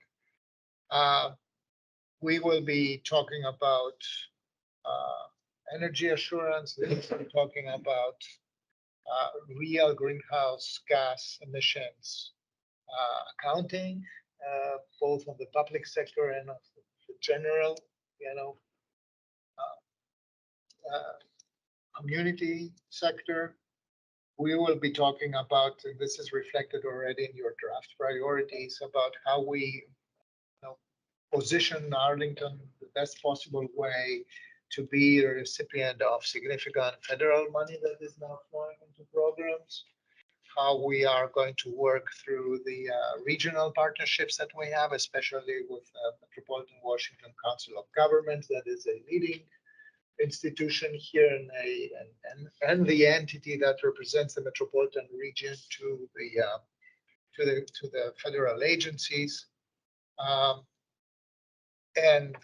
We will be talking about energy assurance. We'll be talking about real greenhouse gas emissions accounting, both on the public sector and of the general, community sector. We will be talking about, and this is reflected already in your draft priorities, about how we position Arlington the best possible way to be a recipient of significant federal money that is now flowing into programs, how we are going to work through the regional partnerships that we have, especially with Metropolitan Washington Council of Governments, that is a leading institution here and the entity that represents the metropolitan region to the federal agencies. And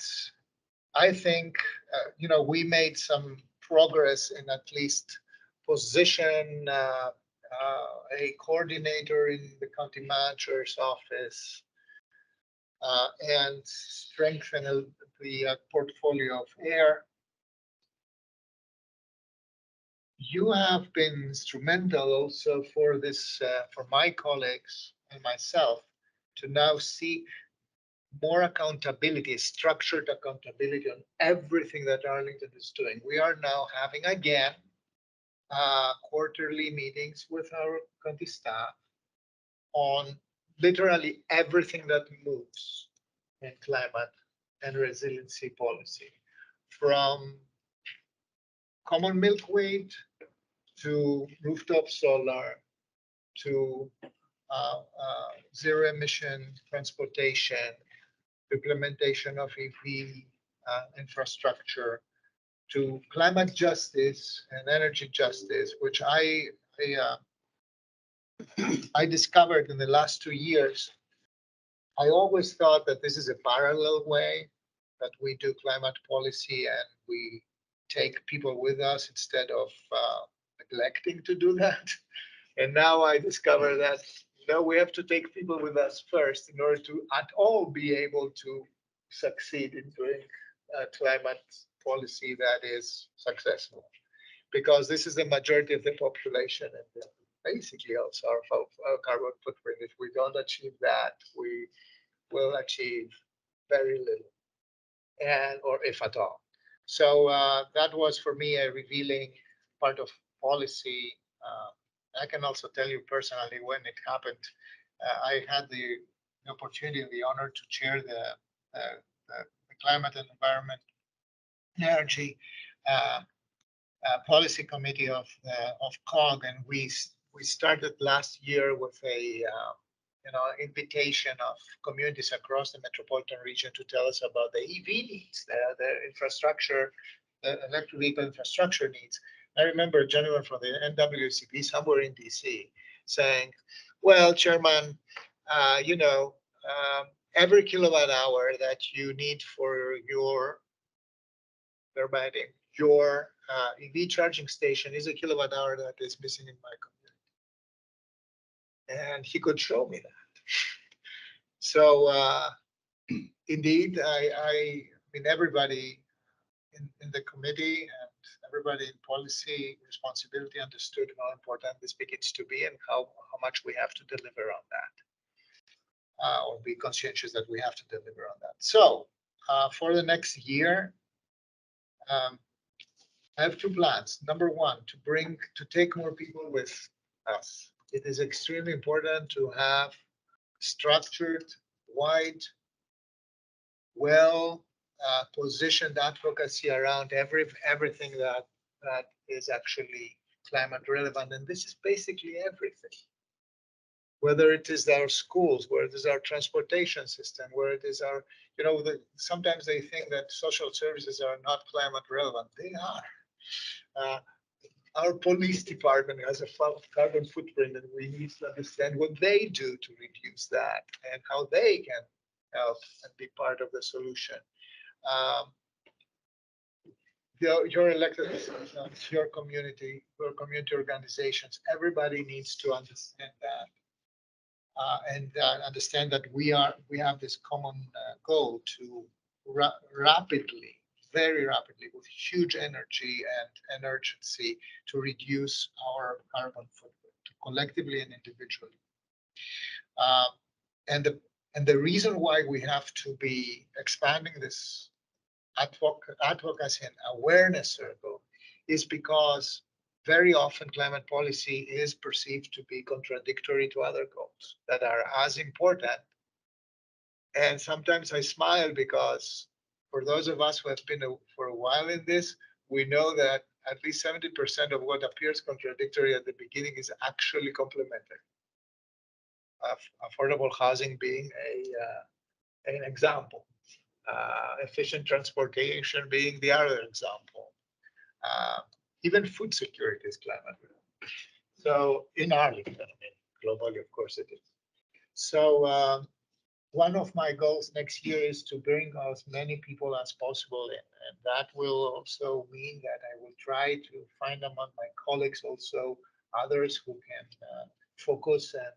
I think, we made some progress in at least position a coordinator in the county manager's office and strengthen the portfolio of air. You have been instrumental also for this, for my colleagues and myself, to now seek more accountability, structured accountability on everything that Arlington is doing. We are now having again quarterly meetings with our county staff on literally everything that moves in climate and resiliency policy, from common milkweed to rooftop solar to zero emission transportation, implementation of EV infrastructure, to climate justice and energy justice, which I discovered in the last 2 years. I always thought that this is a parallel way that we do climate policy and we take people with us instead of neglecting to do that. And now I discover that we have to take people with us first in order to at all be able to succeed in doing climate policy that is successful. Because this is the majority of the population and basically also our carbon footprint. If we don't achieve that, we will achieve very little, or if at all. So that was for me a revealing part of policy. I can also tell you personally when it happened, I had the opportunity and the honor to chair the Climate and Environment Energy Policy Committee of COG, and we started last year with a invitation of communities across the metropolitan region to tell us about the EV needs, the infrastructure, the electric vehicle infrastructure needs. I remember a gentleman from the NWCP somewhere in DC saying, well, Chairman, every kilowatt hour that you need for your EV charging station is a kilowatt hour that is missing in my community. And he could show me that. So indeed, I mean, everybody in the committee and everybody in policy responsibility understood how important this begins to be and how much we have to deliver on that, or be conscientious that we have to deliver on that. So for the next year, I have 2 plans. Number one, to take more people with us. It is extremely important to have structured, wide, positioned advocacy around everything that is actually climate relevant, and this is basically everything. whether it is our schools, where it is our transportation system, where it is our, sometimes they think that social services are not climate relevant. They are. Our police department has a carbon footprint, and we need to understand what they do to reduce that and how they can help and be part of the solution. Your elected officials, your community organizations, everybody needs to understand that. And understand that we have this common goal to rapidly, very rapidly, with huge energy and urgency, to reduce our carbon footprint collectively and individually. And the reason why we have to be expanding this advocacy and awareness circle is because very often climate policy is perceived to be contradictory to other goals that are as important. And sometimes I smile because for those of us who have been for a while in this, we know that at least 70% of what appears contradictory at the beginning is actually complementary. Affordable housing being an example. Efficient transportation being the other example. Even food security is climate related. So in Arlington, globally, of course it is. So one of my goals next year is to bring as many people as possible in, and that will also mean that I will try to find among my colleagues also others who can focus and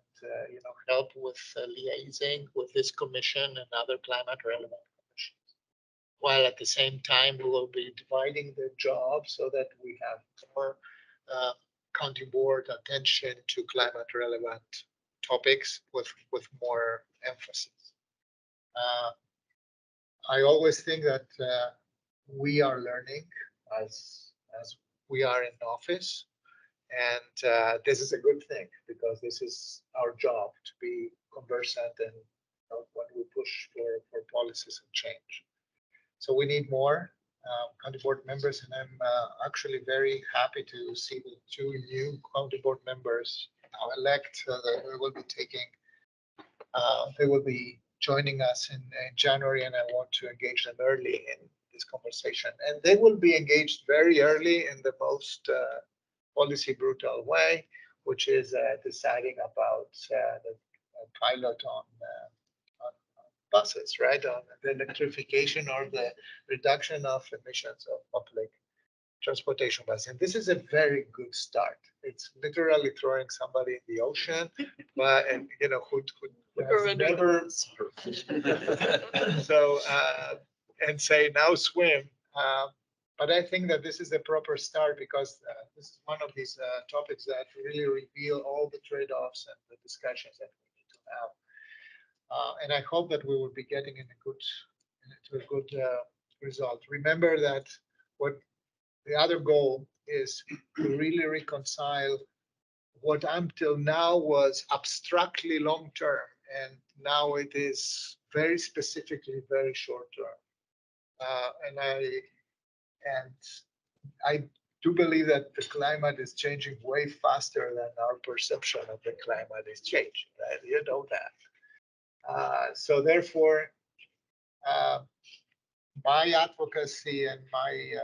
help with liaising with this commission and other climate relevant commissions. While at the same time, we will be dividing the job so that we have more county board attention to climate relevant topics with more emphasis. I always think that we are learning as we are in office, and this is a good thing because this is our job to be conversant and when we push for policies and change. So we need more county board members, and I'm actually very happy to see the two new county board members now elect that we will be taking. They will be joining us in January, and I want to engage them early in this conversation. And they will be engaged very early in the most policy brutal way, which is deciding about the pilot on buses, right? On the electrification or the reduction of emissions of public transportation buses. And this is a very good start. It's literally throwing somebody in the ocean, but who has never so and say now swim. But I think that this is the proper start because this is one of these topics that really reveal all the trade-offs and the discussions that we need to have. And I hope that we will be getting to a good result. Remember that what the other goal is to really reconcile what until now was abstractly long-term, and now it is very specifically very short-term. And I do believe that the climate is changing way faster than our perception of the climate is changing. Right? You know that. So therefore, my advocacy and my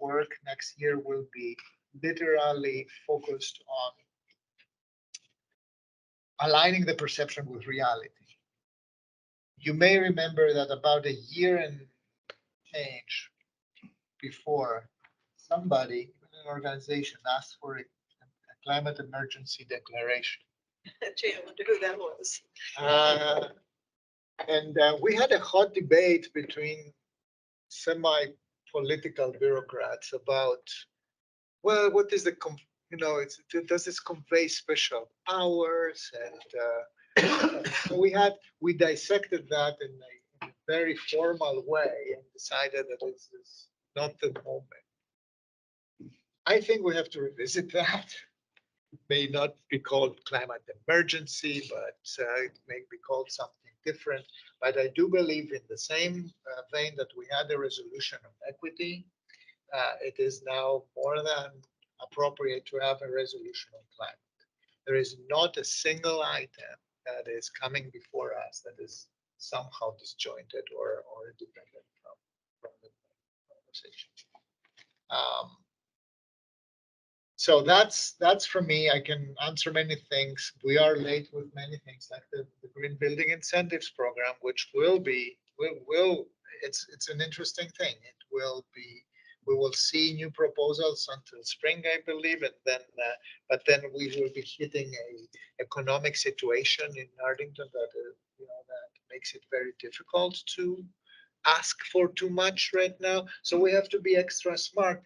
work next year will be literally focused on aligning the perception with reality. You may remember that about a year and change before, somebody, an organization, asked for a climate emergency declaration. Gee, I wonder who that was. And we had a hot debate between semi-political bureaucrats about, well, what is the, does this convey special powers? And we dissected that in a very formal way and decided that this is not the moment. I think we have to revisit that. It may not be called climate emergency, but it may be called something different. But I do believe in the same vein that we had a resolution of equity, it is now more than appropriate to have a resolution on climate. there is not a single item that is coming before us that is somehow disjointed or independent from the conversation. So that's for me. I can answer many things. We are late with many things like the Green Building Incentives Program, which will it's an interesting thing. It will be, we will see new proposals until spring, I believe, and then but then we will be hitting a economic situation in Arlington that that makes it very difficult to ask for too much right now. So we have to be extra smart.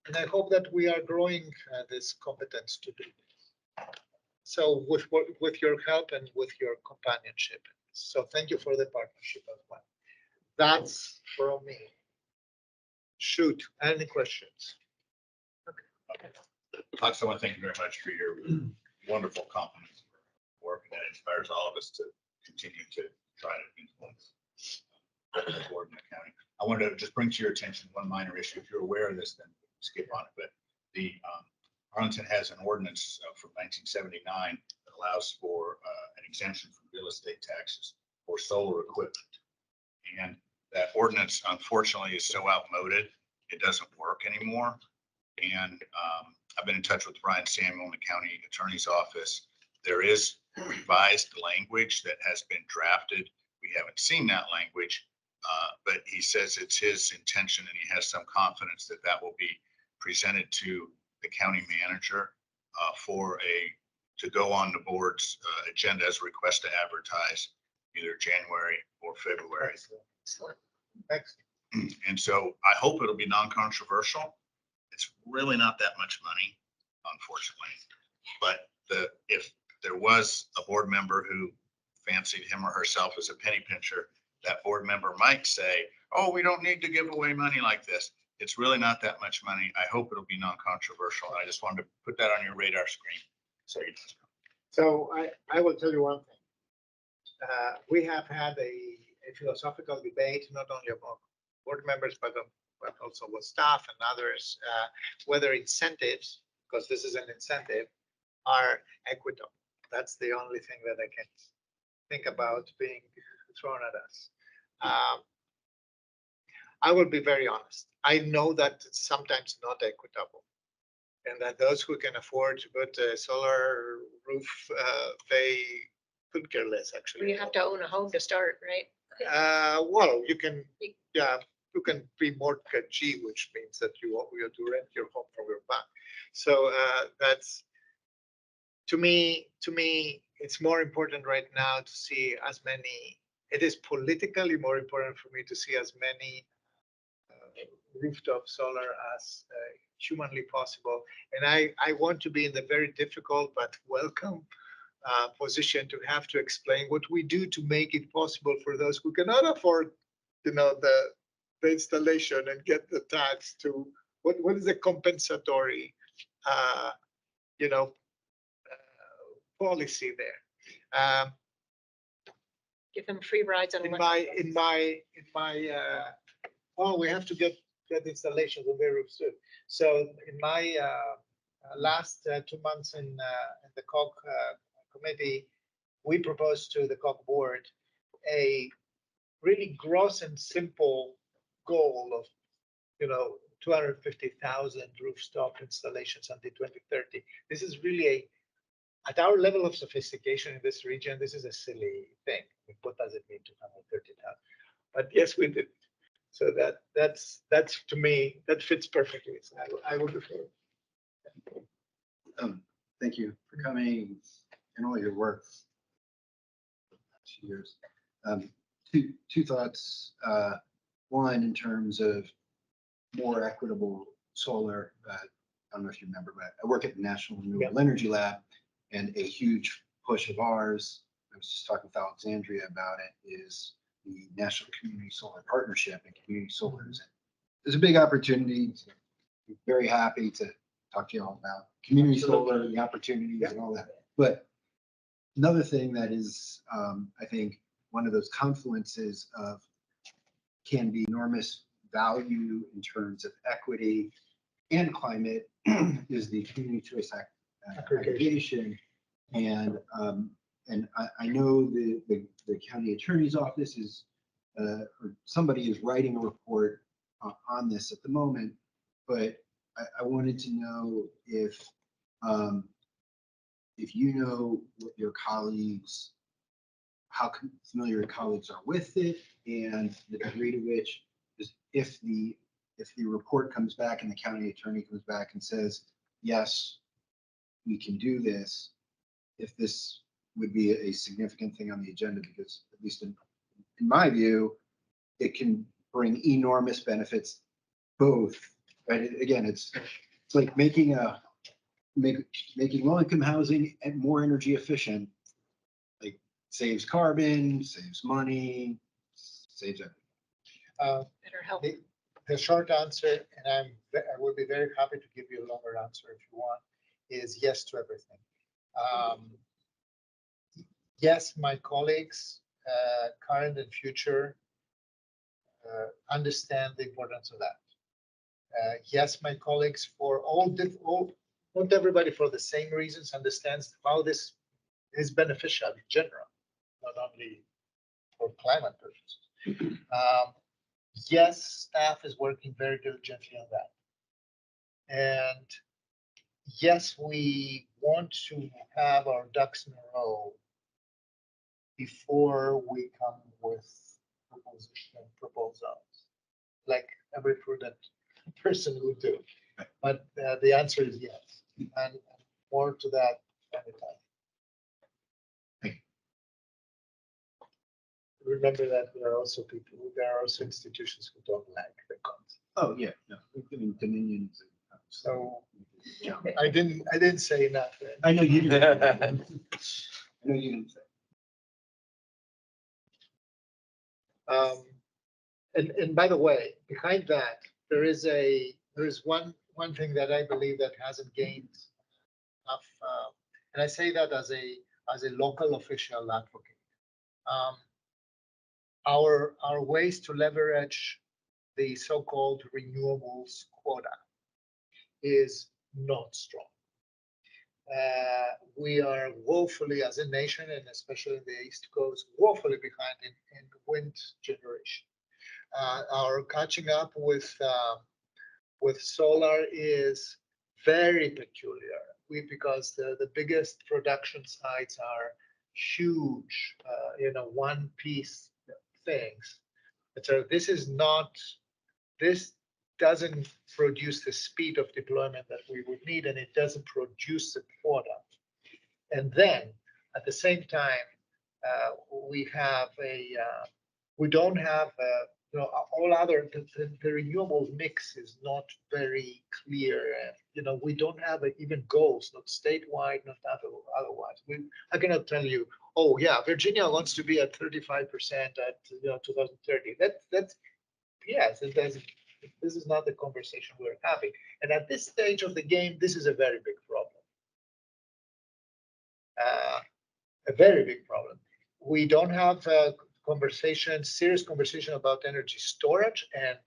And I hope that we are growing this competence to do this. So with your help and with your companionship. So thank you for the partnership as well. That's from me. Shoot, any questions? I also want to thank you very much for your wonderful compliments work that inspires all of us to continue to try to influence the board in the county. I wanted to just bring to your attention one minor issue. If you're aware of this, then skip on it. But the Arlington has an ordinance from 1979 that allows for an exemption from real estate taxes for solar equipment. And that ordinance, unfortunately, is so outmoded, it doesn't work anymore. And I've been in touch with Brian Samuel in the county attorney's office. There is revised language that has been drafted. We haven't seen that language, but he says it's his intention and he has some confidence that that will be presented to the county manager to go on the board's agenda as a request to advertise either January or February. Excellent. And so I hope it'll be non-controversial. It's really not that much money, unfortunately. But if there was a board member who fancied him or herself as a penny pincher, that board member might say, oh, we don't need to give away money like this. It's really not that much money. I hope it'll be non-controversial. I just wanted to put that on your radar screen. So you just know. So I will tell you one thing. We have had a philosophical debate, not only among board members, but also with staff and others, whether incentives, because this is an incentive, are equitable. That's the only thing that I can think about being thrown at us. I will be very honest. I know that it's sometimes not equitable, and that those who can afford to put a solar roof, they could care less, actually. You have to own a home to start, right? Well, you can, yeah, you can be mortgagee, which means that you have to rent your home from your bank. So that's, to me, it's more important right now to see as many. It is politically more important for me to see as many rooftop solar as humanly possible. And I want to be in the very difficult but welcome position to have to explain what we do to make it possible for those who cannot afford, the installation and get the tax to what is the compensatory, policy there. Give them free rides on In my we have to get installations of their roofs soon. So in my last 2 months in the COG committee, we proposed to the COG board a really gross and simple goal of 250,000 rooftop installations until 2030. This is really at our level of sophistication in this region, this is a silly thing. What does it mean 230,000? But yes, we did. So that's to me, that fits perfectly. So I will defer. Thank you for coming and all your work. 2 years. Two thoughts. One, in terms of more equitable solar. I don't know if you remember, but I work at the National Renewable Energy Lab, and a huge push of ours, I was just talking with Alexandria about it, is the National Community Solar Partnership and community solars. There's a big opportunity. I'm very happy to talk to you all about community solar, the opportunities and all that. But another thing that is, I think, one of those confluences of can be enormous value in terms of equity and climate is the community choice aggregation. And I know the county attorney's office is, or somebody is writing a report on this at the moment, but I wanted to know if you know what your colleagues, how familiar your colleagues are with it, and the degree to which is if the report comes back and the county attorney comes back and says, yes, we can do this, if this would be a significant thing on the agenda, because at least in my view, it can bring enormous benefits, both, right? Again, it's like making low-income housing and more energy efficient, like saves carbon, saves money, saves everything. Better help. The short answer, and I will be very happy to give you a longer answer if you want, is yes to everything. Yes, my colleagues, current and future, understand the importance of that. Yes, my colleagues, for not everybody for the same reasons understands how this is beneficial in general, not only for climate purposes. Yes, staff is working very diligently on that. And yes, we want to have our ducks in a row before we come with proposals, like every prudent person would do. But the answer is yes, and more to that anytime. Remember that there are also institutions who don't like the concept. Oh, yeah, no, I mean, Dominion. So I didn't say nothing. I know you didn't. I know you didn't say. And by the way, behind that, there is one thing that I believe that hasn't gained enough, and I say that as a local official advocate. Our ways to leverage the so-called renewables quota is not strong. We are woefully, as a nation, and especially in the East Coast, woefully behind in wind generation. Our catching up with solar is very peculiar. Because the biggest production sites are huge, one-piece things. And so this doesn't produce the speed of deployment that we would need, and it doesn't produce the product. And then at the same time, we don't have all other, the renewables mix is not very clear. We don't have even goals, not statewide, not otherwise. I cannot tell you, oh yeah, Virginia wants to be at 35% at 2030. That's yes, it does. This is not the conversation we're having. And at this stage of the game, this is a very big problem. A very big problem. We don't have serious conversation about energy storage, and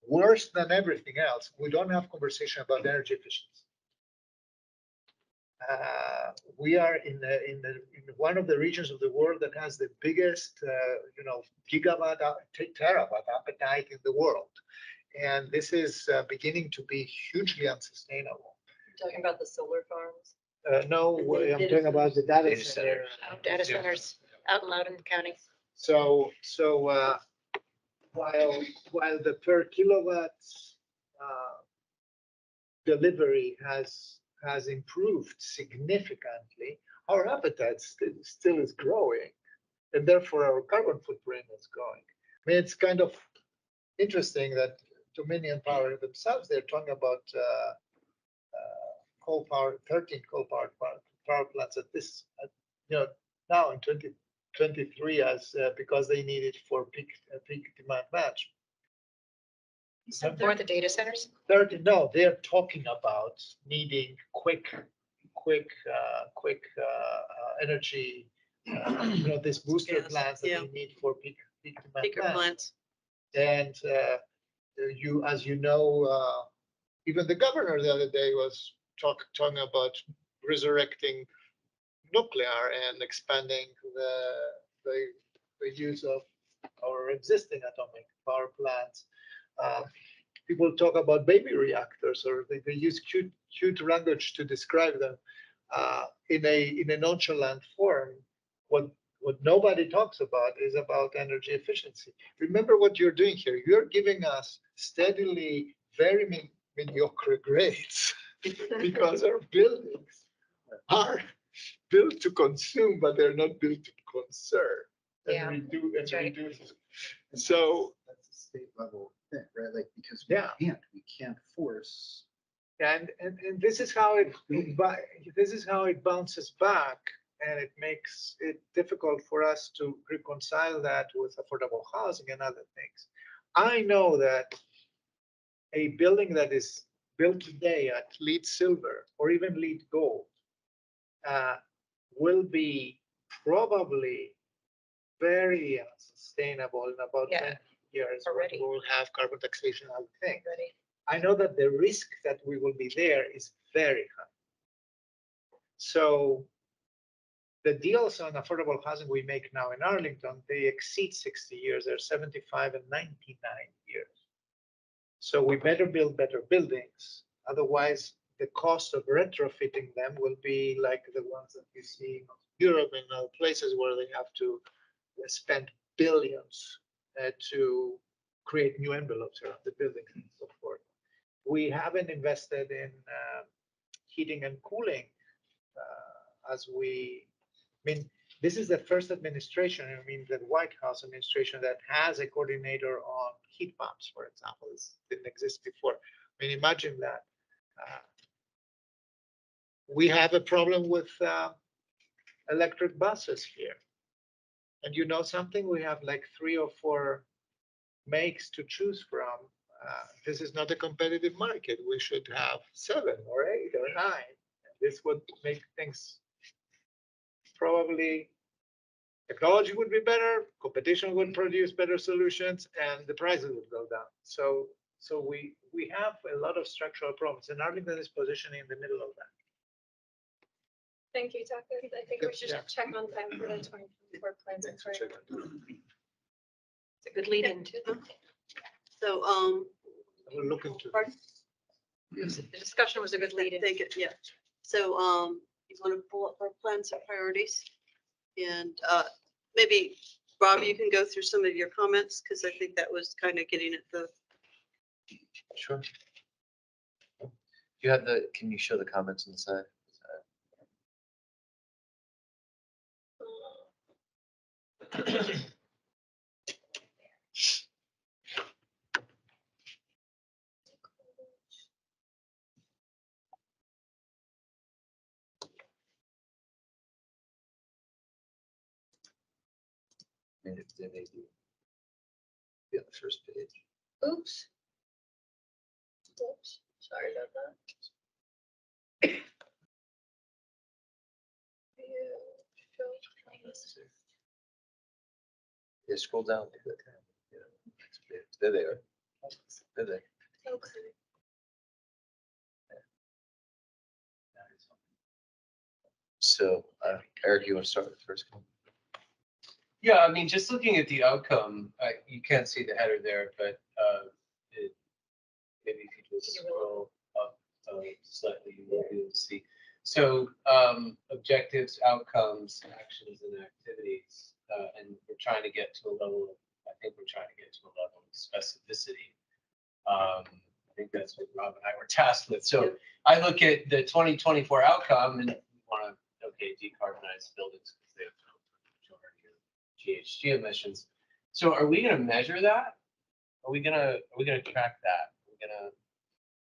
worse than everything else, we don't have conversation about energy efficiency. We are in one of the regions of the world that has the biggest, gigawatt, terawatt appetite in the world, and this is beginning to be hugely unsustainable. You're talking about the solar farms? No, I'm talking about the data center. Data centers out in Loudoun County. So while the per kilowatt delivery has improved significantly, our appetite still is growing, and therefore our carbon footprint is growing. I mean, it's kind of interesting that Dominion Power themselves, they're talking about coal power, 13 coal-powered power plants now in 2023 as because they need it for peak demand match. For the data centers? 30, no, they're talking about needing quick energy, these booster plants that they need for peak demand match. plants. And as you know, even the governor the other day was talking about resurrecting nuclear and expanding the use of our existing atomic power plants. People talk about baby reactors, or they use cute language to describe them in a nonchalant form. What nobody talks about is about energy efficiency. Remember what you're doing here. You're giving us steadily very mediocre grades because our buildings are built to consume, but they're not built to conserve. Yeah, And that's right. reduce. So That's a state level thing, right? Like, because Yeah. we can't force. and this is how it bounces back, and it makes it difficult for us to reconcile that with affordable housing and other things. I know that a building that is built today at LEED silver or even LEED gold will be probably very unsustainable in about Yeah. 20 years. Already. We will have carbon taxation, I would think. Ready? I know that the risk that we will be there is very high. So the deals on affordable housing we make now in Arlington, they exceed 60 years. They're 75 and 99 years. So we better build better buildings. Otherwise, the cost of retrofitting them will be like the ones that you see in Europe and other places where they have to spend billions to create new envelopes around the building and so forth. We haven't invested in heating and cooling this is the first administration, the White House administration, that has a coordinator on heat pumps, for example. This didn't exist before. Imagine that. We have a problem with electric buses here. And you know something? We have like 3 or 4 makes to choose from. This is not a competitive market. We should have 7 or 8 or 9. This would make things probably, technology would be better, competition would produce better solutions, and the prices would go down. So we have a lot of structural problems, and Arlington is positioning in the middle of that. Thank you, Tucker. I think we should Yeah. check on time for the 2024 plans. and priorities. It's a good lead into. So, We'll look into it. pardon? The discussion was a good lead in. Thank you, yeah. So, you want to pull up our plans and priorities? And maybe, Rob, you can go through some of your comments, because I think that was kind of getting at the, Sure. You have can you show the comments on the side? They may be on the first page. Oops. Oops, sorry about that. Yeah, scroll down. There they are. There they are. Okay. So, Eric, you want to start with the first one? Yeah, I mean, just looking at the outcome, you can't see the header there, but maybe if you just scroll up slightly, you will be able to see. So objectives, outcomes, actions, and activities, and we're trying to get to a level of, I think we're trying to get to a level of specificity. I think that's what Rob and I were tasked with. So I look at the 2024 outcome and we want to, decarbonize buildings because they have GHG emissions. So are we going to measure that? Are we going to track that? Are we going to,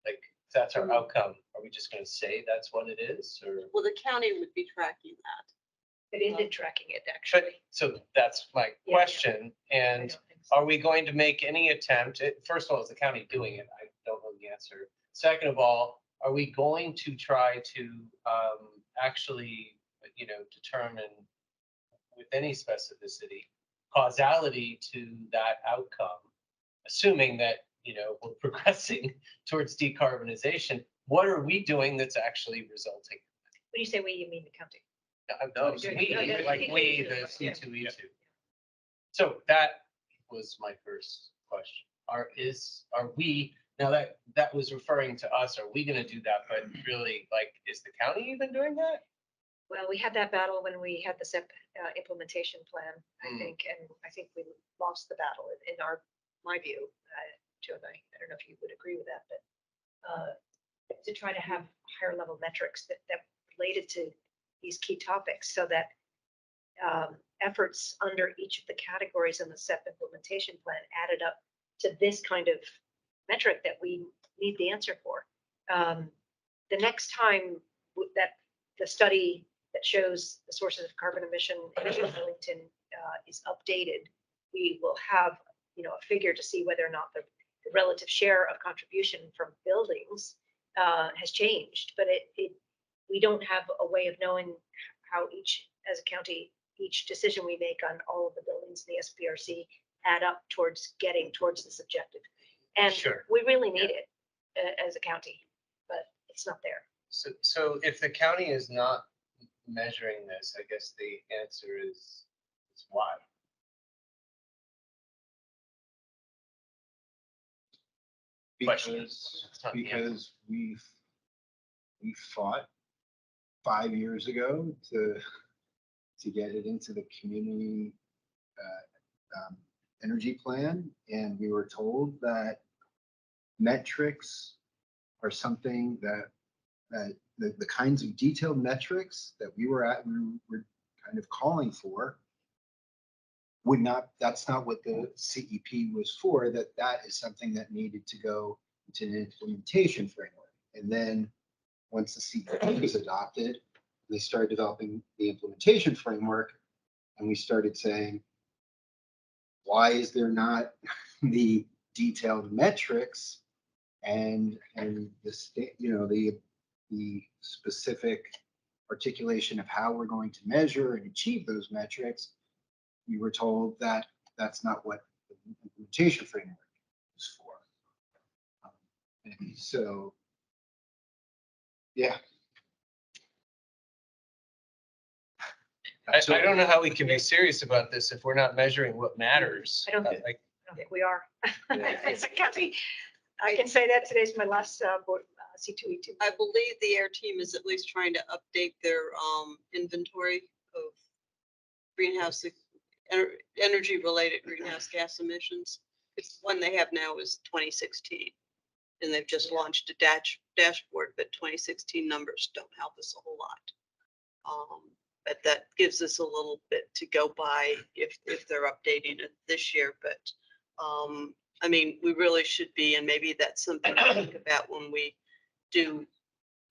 like, if that's our outcome, are we just going to say that's what it is? Or well, the county would be tracking that. It ended tracking it, actually. so that's my question. And are we going to make any attempt? First of all, is the county doing it? I don't know the answer. Second of all, are we going to try to actually, determine with any specificity causality to that outcome, assuming that you know, we're progressing towards decarbonization. What are we doing that's actually resulting? When you say we, you mean the county? No, doing- we, no, yeah, like we, the yeah. C2E2. So that was my first question. Are we, now that was referring to us, are we gonna do that? But really, like, is the county even doing that? Well, we had that battle when we had the SEP implementation plan, I Mm. think, and I think we lost the battle in my view. Joe, and I don't know if you would agree with that, but to try to have higher level metrics that related to these key topics so that efforts under each of the categories in the SEP implementation plan added up to this kind of metric that we need the answer for. The next time that the study that shows the sources of carbon emission in Arlington is updated, we will have, you know, a figure to see whether or not the relative share of contribution from buildings has changed. But we don't have a way of knowing how as a county, each decision we make on all of the buildings in the SPRC add up towards getting towards this objective. And Sure. we really need it as a county, but it's not there. So if the county is not measuring this, I guess the answer is why? Question. Because we fought 5 years ago to get it into the community energy plan, and we were told that metrics are something that the kinds of detailed metrics that we were kind of calling for would not, that's not what the CEP was for, that is something that needed to go into an implementation framework. And then once the CEP was adopted, they started developing the implementation framework, and we started saying, why is there not the detailed metrics and the specific articulation of how we're going to measure and achieve those metrics? We were told that that's not what the implementation framework is for. And so, yeah. I don't know how we can be serious about this if we're not measuring what matters. I don't think we are. Yeah. As a county, I can say that today's my last C2E2. I believe the air team is at least trying to update their inventory of greenhouse energy related greenhouse gas emissions. It's one they have now is 2016, and they've just launched a dashboard, but 2016 numbers don't help us a whole lot. But that gives us a little bit to go by if they're updating it this year. But I mean, we really should be, and maybe that's something to think about when we do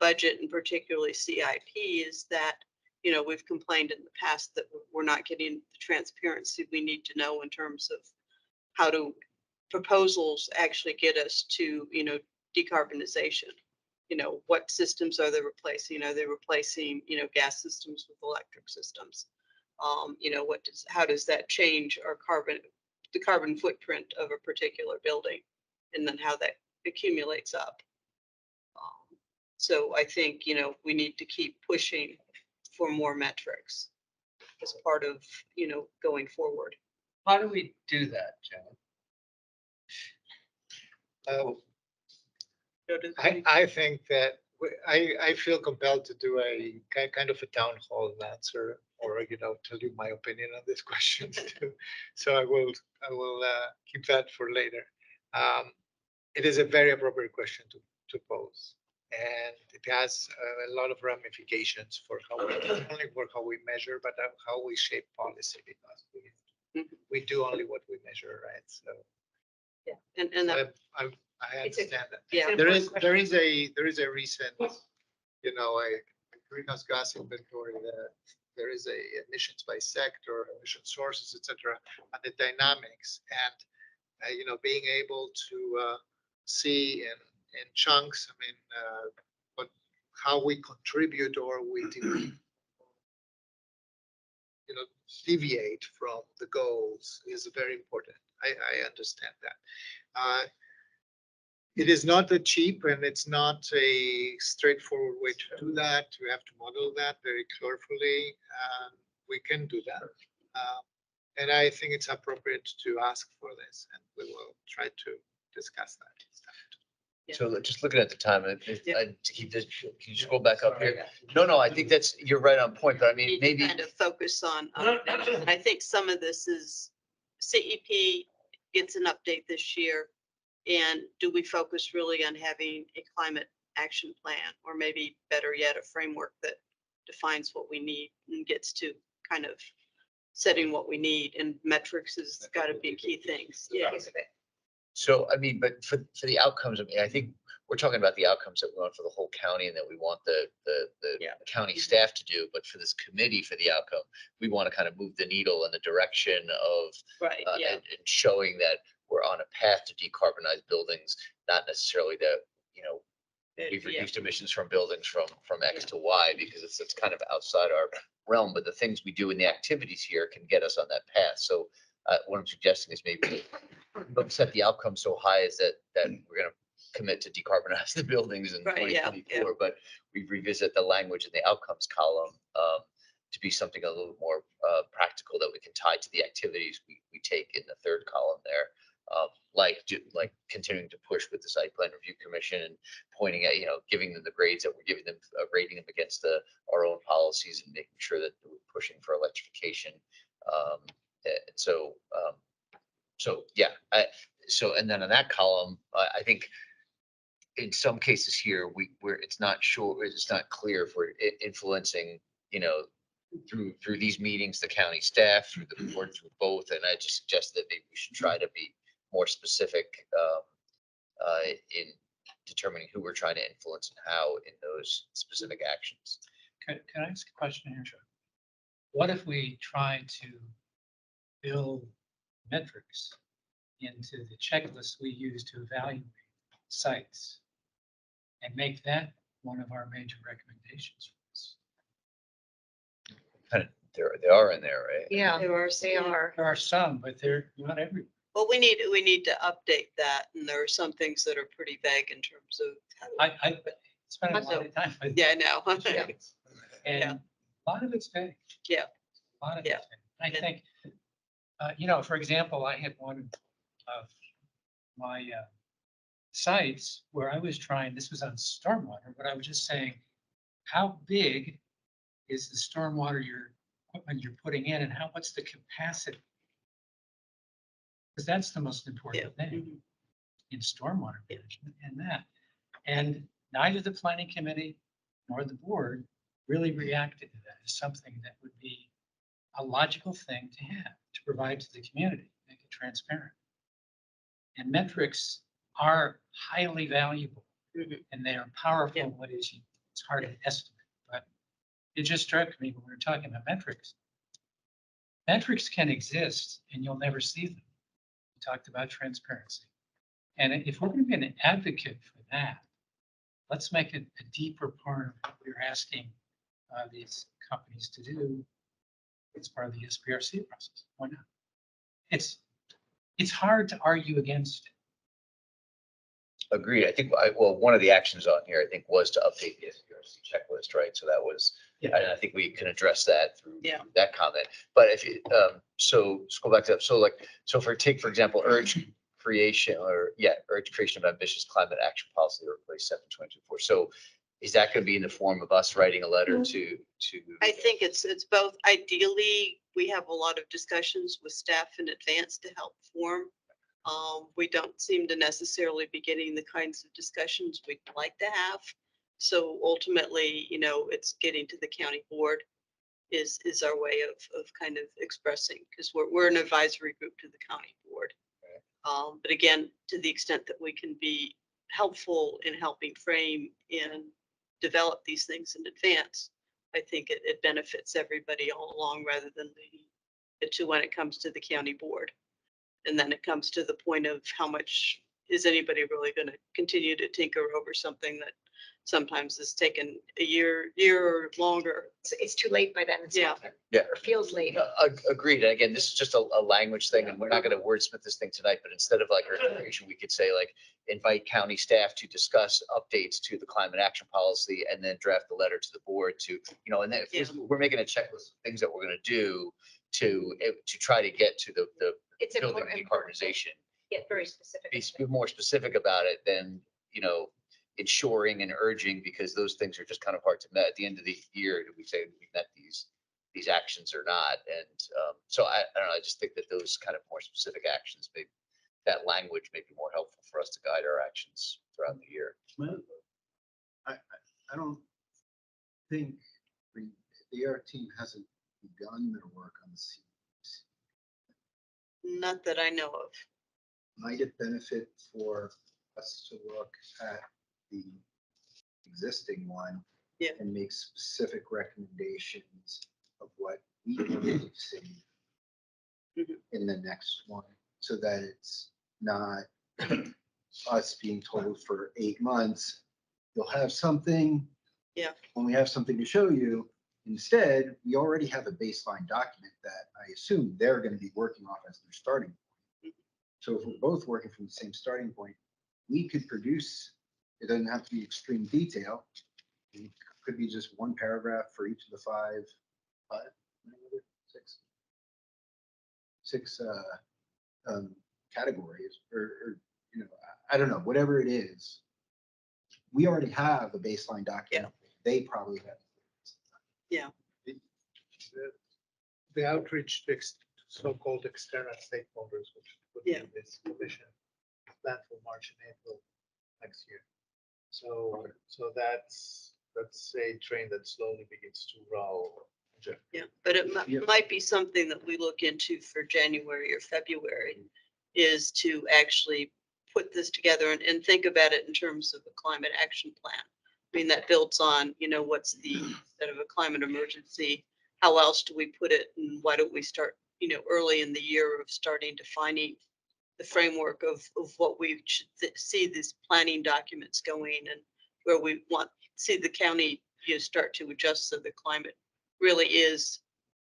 budget, and particularly CIP, is that, you know, we've complained in the past that we're not getting the transparency we need to know in terms of how do proposals actually get us to, you know, decarbonization. You know, what systems are they replacing? Are they replacing, you know, gas systems with electric systems? You know, how does that change our the carbon footprint of a particular building, and then how that accumulates up? So I think, you know, we need to keep pushing for more metrics as part of, you know, going forward. How do we do that, John? I think that I feel compelled to do a kind of a town hall answer, or, you know, tell you my opinion on this question too. So I will keep that for later. It is a very appropriate question to pose, and it has a lot of ramifications for how we, not only for how we measure, but how we shape policy, because we do only what we measure, right? So yeah, and that, I understand that. Yeah, There is a recent, you know, a greenhouse gas inventory that there is a emissions by sector, emission sources, etc., and the dynamics, and you know, being able to see in chunks, I mean, how we contribute or we deviate from the goals is very important. I understand that. It is not a cheap and it's not a straightforward way to do that. We have to model that very carefully. We can do that. And I think it's appropriate to ask for this and we will try to discuss that. So just looking at the time, to keep this, can you scroll back up here? Yeah. No, I think you're right on point, but I mean, Need to maybe. kind of focus on, I think some of this is CEP gets an update this year. And do we focus really on having a climate action plan, or maybe better yet, a framework that defines what we need and gets to kind of setting what we need, and metrics has got to be key things. Yeah. So, I mean, but for the outcomes, I mean, I think we're talking about the outcomes that we want for the whole county and that we want the county staff to do, but for this committee, for the outcome, we want to kind of move the needle in the direction of Right, yeah. and showing that we're on a path to decarbonize buildings, not necessarily that, you know, we've reduced emissions from buildings from X to Y, because it's kind of outside our realm, but the things we do in the activities here can get us on that path. So what I'm suggesting is maybe don't set the outcome so high as that we're going to commit to decarbonize the buildings in 2024, but we revisit the language in the outcomes column to be something a little more practical that we can tie to the activities we take in the third column there. Like continuing to push with the site plan review commission and pointing at, you know, giving them the grades that we're giving them, rating them against our own policies and making sure that we're pushing for electrification. And then in that column, I think in some cases here, where it's not clear if we're influencing, you know, through these meetings, the county staff, through the board, through both. And I just suggest that maybe we should try to be more specific in determining who we're trying to influence and how in those specific actions. Can I ask a question here? What if we try to build metrics into the checklist we use to evaluate sites and make that one of our major recommendations for this? They are in there, right? Yeah, There are There are some, but they're not everywhere. Well, we need to update that, and there are some things that are pretty vague in terms of. I spent a lot of time with. Yeah, I know. And a lot of it's vague. Yeah. A lot of it's vague. I think, you know, for example, I had one of my sites where I was trying, this was on stormwater, but I was just saying, how big is the stormwater equipment you're putting in, and what's the capacity? Because that's the most important thing in stormwater management and that. And neither the planning committee nor the board really reacted to that as something that would be a logical thing to have, to provide to the community, make it transparent. And metrics are highly valuable and they are powerful in what is, it's hard to estimate, but it just struck me when we were talking about metrics. Metrics can exist and you'll never see them. We talked about transparency. And if we're going to be an advocate for that, let's make it a deeper part of what we're asking these companies to do. It's part of the SPRC process. Why not? It's hard to argue against it. Agreed. I think, one of the actions on here, I think, was to update the SPRC checklist, right? So that was, and I think we can address that through that comment. But if you, so scroll back to that. So for example, urge creation of ambitious climate action policy to replace 7.24. So is that going to be in the form of us writing a letter to? I think it's both. Ideally, we have a lot of discussions with staff in advance to help form. We don't seem to necessarily be getting the kinds of discussions we'd like to have. So ultimately, you know, it's getting to the county board is our way of kind of expressing, because we're an advisory group to the county board. But again, to the extent that we can be helpful in helping frame and develop these things in advance, I think it benefits everybody all along, rather than leaving it to when it comes to the county board. And then it comes to the point of how much is anybody really going to continue to tinker over something that sometimes it's taken a year or longer. It's too late by then. It's Yeah. not- Yeah. Or feels late. Agreed. And again, this is just a language thing, and we're not gonna wordsmith this thing tonight, but instead of like our information, we could say like, invite county staff to discuss updates to the climate action policy and then draft the letter to the board to, and then if we're making a checklist of things that we're gonna do to try to get to the It's building important. decarbonization. Get very specific. Be more specific about it than, ensuring and urging, because those things are just kind of hard to met. At the end of the year, do we say we met these actions or not? And so I don't know, I just think that those kind of more specific actions, maybe that language may be more helpful for us to guide our actions throughout the year. Well, I don't think the AR team hasn't begun their work on the CEs. Not that I know of. Might it benefit for us to look at the existing one and make specific recommendations of what we want to see in the next one, so that it's not us being told for 8 months, you'll have something. Yeah. When we have something to show you, instead, we already have a baseline document that I assume they're going to be working off as their starting point. So if we're both working from the same starting point, we could produce, it doesn't have to be extreme detail. It could be just one paragraph for each of the six categories, or I don't know, whatever it is. We already have a baseline document. They probably have. Yeah. The outreach to so-called external stakeholders, which would be this commission, planned for March and April next year. So that's a train that slowly begins to roll. Yeah, but it might be something that we look into for January or February, is to actually put this together and think about it in terms of a climate action plan. I mean, that builds on, what's the, instead of a climate emergency, how else do we put it? And why don't we start, early in the year of starting defining the framework of what we should see these planning documents going, and where we see the county, start to adjust so the climate really is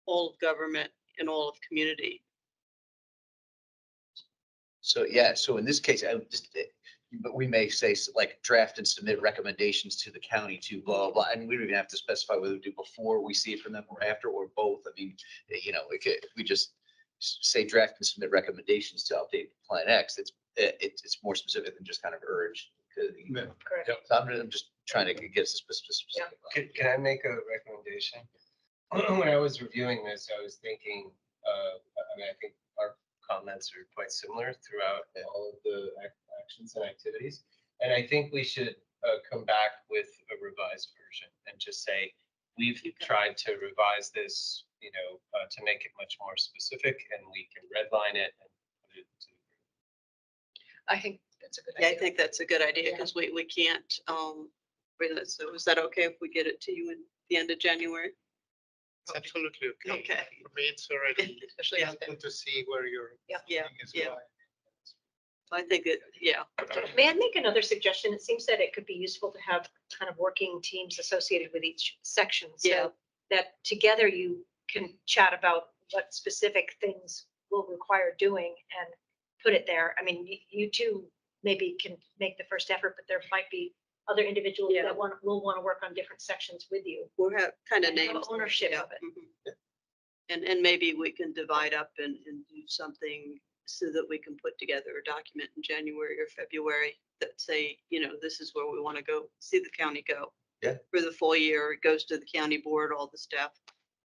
all of government and all of community. So, so in this case, but we may say like draft and submit recommendations to the county to blah, blah, blah, and we don't even have to specify whether we do before we see it from them or after or both. I mean, we just say draft and submit recommendations to update Plan X. It's more specific than just kind of urge. Correct. So I'm just trying to get us specific. Can I make a recommendation? When I was reviewing this, I was thinking, I think our comments are quite similar throughout all of the actions and activities. And I think we should come back with a revised version and just say, we've tried to revise this, to make it much more specific, and we can redline it and put it to. I think that's a good Yeah, idea. I think that's a good idea, because we can't, so is that okay if we get it to you in the end of January? It's absolutely okay. Okay. For me, it's already Especially helpful to see where your Yeah. thinking is Yeah. going. I think May I make another suggestion? It seems that it could be useful to have kind of working teams associated with each section. Yeah. So that together you can chat about what specific things will require doing and put it there. I mean, you two maybe can make the first effort, but there might be other individuals that will want to work on different sections with you. we'll have kind of And have names. ownership of it. Mhm. And maybe we can divide up and do something so that we can put together a document in January or February that say, this is where we want to go, see the county go. Yeah. For the full year, it goes to the county board, all the staff,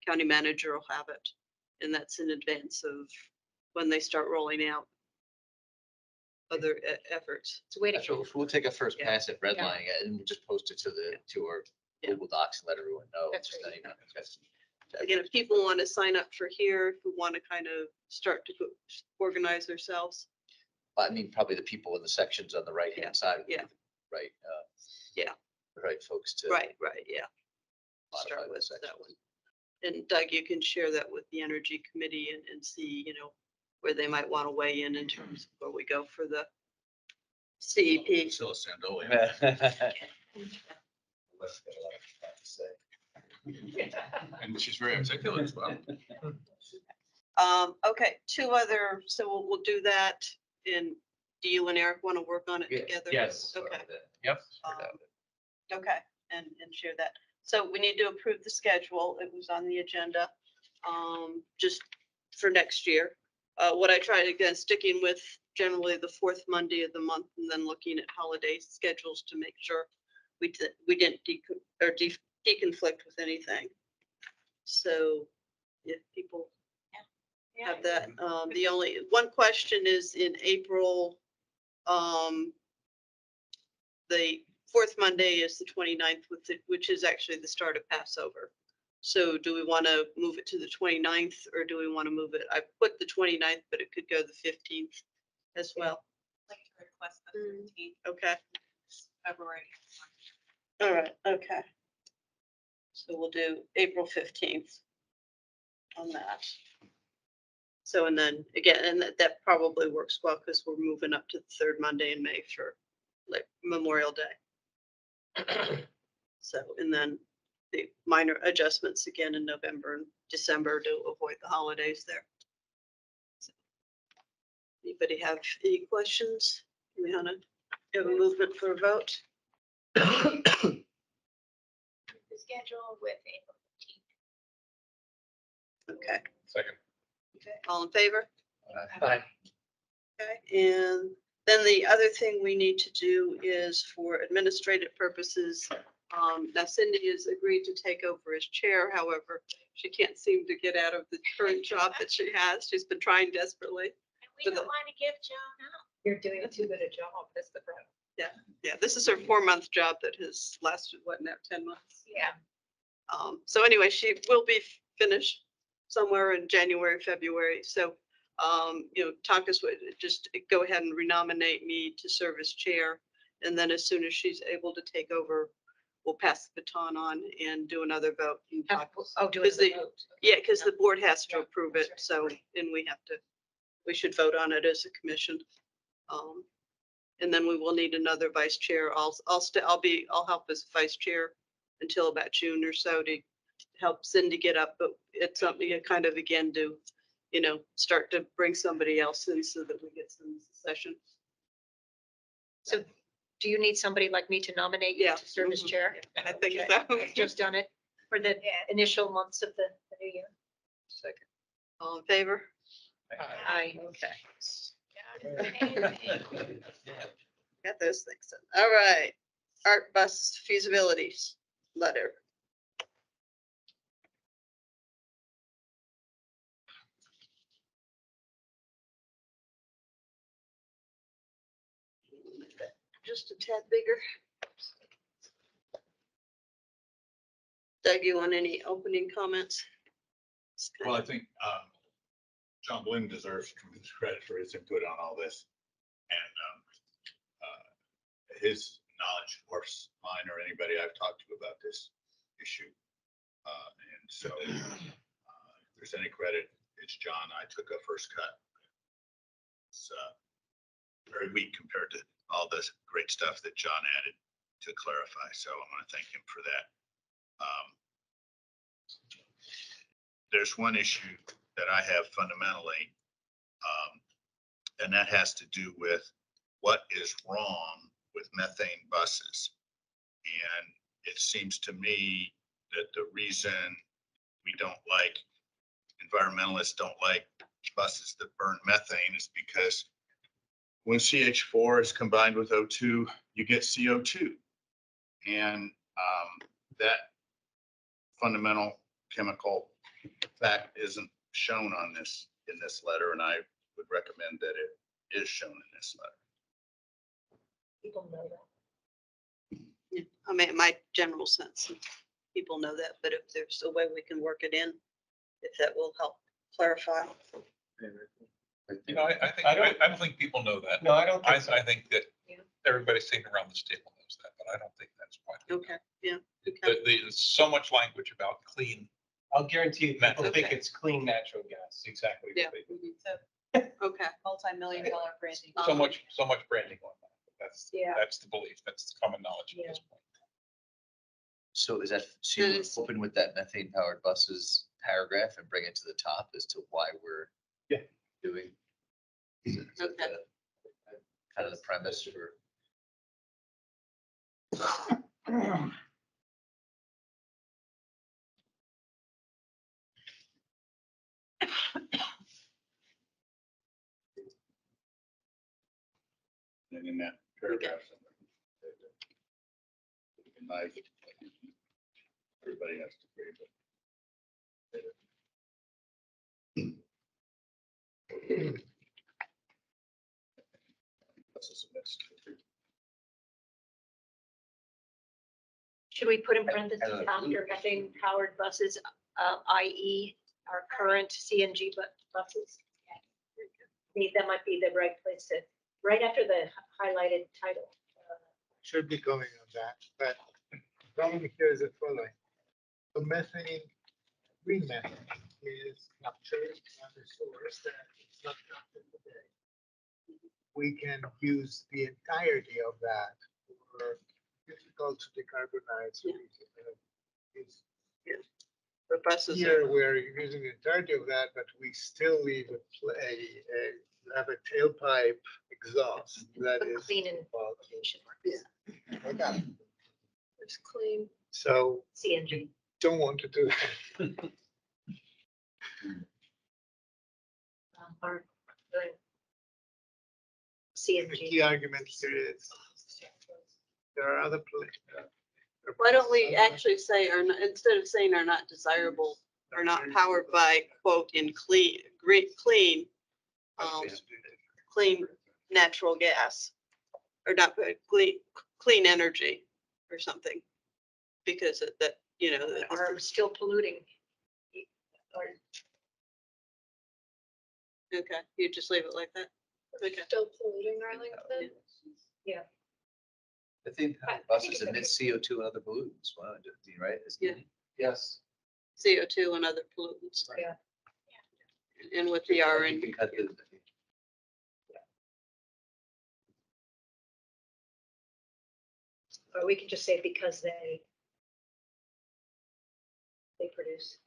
county manager will have it. And that's in advance of when they start rolling out other efforts. It's a way to. So we'll take a first Yeah. pass at redlining it, and we'll just post it to our Google Docs and let everyone know. That's Just, right. Again, if people want to sign up for here, who want to kind of start to organize themselves. I mean, probably the people in the sections on the right-hand side. would be Yeah. the Right. Yeah. The right folks to. Right, yeah. modify Start the with section. that one. And Doug, you can share that with the Energy Committee and see, where they might want to weigh in terms of where we go for the CEP. So send away. Let's get a lot to say. And she's very articulate as well. Okay, two other, so we'll do that. And do you and Eric want to work on it together? Yes. Okay. Yep. Okay, and share that. So we need to approve the schedule. It was on the agenda, just for next year. What I tried again, sticking with generally the fourth Monday of the month and then looking at holiday schedules to make sure we didn't deconflict with anything. So if people have that, the only one question is in April, the fourth Monday is the 29th, which is actually the start of Passover. So do we want to move it to the 29th or do we want to move it? I put the 29th, but it could go the 15th as well. Like to request the 13th Okay, February. all right, okay. So we'll do April 15th on that. So, and then again, and that probably works well because we're moving up to the third Monday in May for like Memorial Day. So, and then the minor adjustments again in November and December to avoid the holidays there. So, anybody have any questions? We want to have a movement for a vote? The schedule with April 15th. Okay, Second. okay, all in favor? Bye. Okay, and then the other thing we need to do is for administrative purposes, now Cindy has agreed to take over as chair. However, she can't seem to get out of the current job that she has. She's been trying desperately. We don't want to give Joan up. You're doing too good a job. That's the problem. Yeah, this is her 4-month job that has lasted, what, now 10 months? Yeah. So anyway, she will be finished somewhere in January, February. So, Tonkas would just go ahead and renominate me to serve as chair. And then as soon as she's able to take over, we'll pass the baton on and do another vote. and talk. Do Because it. Yeah, because the board has to Yeah, approve it. that's right. So, and we should vote on it as a commission. And then we will need another vice chair. I'll help as vice chair until about June or so to help Cindy get up, but it's something to kind of again do, start to bring somebody else in so that we get some succession. So do you need somebody like me to nominate you Yeah. to serve as Mhm. chair? I think Okay. so. I've just done it for the initial months of the new year. Second. All in favor? Aye. Okay. Got those things done. All right. Art bus feasibilities letter. Just a tad bigger. Doug, you want any opening comments? Well, I think John Bloom deserves tremendous credit for his input on all this. And his knowledge dwarfs mine or anybody I've talked to about this issue. And so if there's any credit, it's John. I took a first cut. It's very weak compared to all this great stuff that John added to clarify. So I want to thank him for that. There's one issue that I have fundamentally, and that has to do with what is wrong with methane buses. And it seems to me that the reason we don't like, environmentalists don't like buses that burn methane is because when CH4 is combined with O2, you get CO2. And that fundamental chemical fact isn't shown on this, in this letter, and I would recommend that it is shown in this letter. People know that. Yeah, I mean, my general sense, people know that, but if there's a way we can work it in, if that will help clarify. You know, I don't think people know that. No, I don't think so. I think that Yeah. everybody sitting around this table knows that, but I don't think that's why. Okay, yeah, okay. There's so much language about clean. I'll guarantee you, people think Okay. it's clean natural gas, exactly. Yeah. what they do. Okay. Multi-million-dollar branding. So much branding on that. Yeah. That's the belief. That's the common knowledge at this point. So is that, so you It would is. open with that methane powered buses paragraph and bring it to the top as to why we're Yeah. doing? Is that Okay. kind of the premise for? And in that paragraph. In my, everybody has to agree, but. Should we put in parentheses after methane powered buses, i.e. our current CNG buses? That might be the right place to, right after the highlighted title. Should be going on that, but the problem here is the following. The methane, green methane is captured at the source that it's not captured today. We can use the entirety of that for difficult to decarbonize. The buses Here, are, we're using the entirety of that, but we still leave have a tailpipe exhaust that is. Clean and It's clean. So CNG. don't want to do that. Or The CNG. key argument here is there are other places. why don't we actually say, or instead of saying are not desirable, are not powered by, quote, in clean, clean natural gas, or not clean energy or something. Because of that, you know, Are still polluting. okay, you just leave it like that. Okay. Still polluting Arlington. Yeah. I think buses emit CO2 and other pollutants, wow, right? Yeah. Yes. CO2 and other pollutants. Yeah. And with the R You and can cut the. Or we can just say because they produce.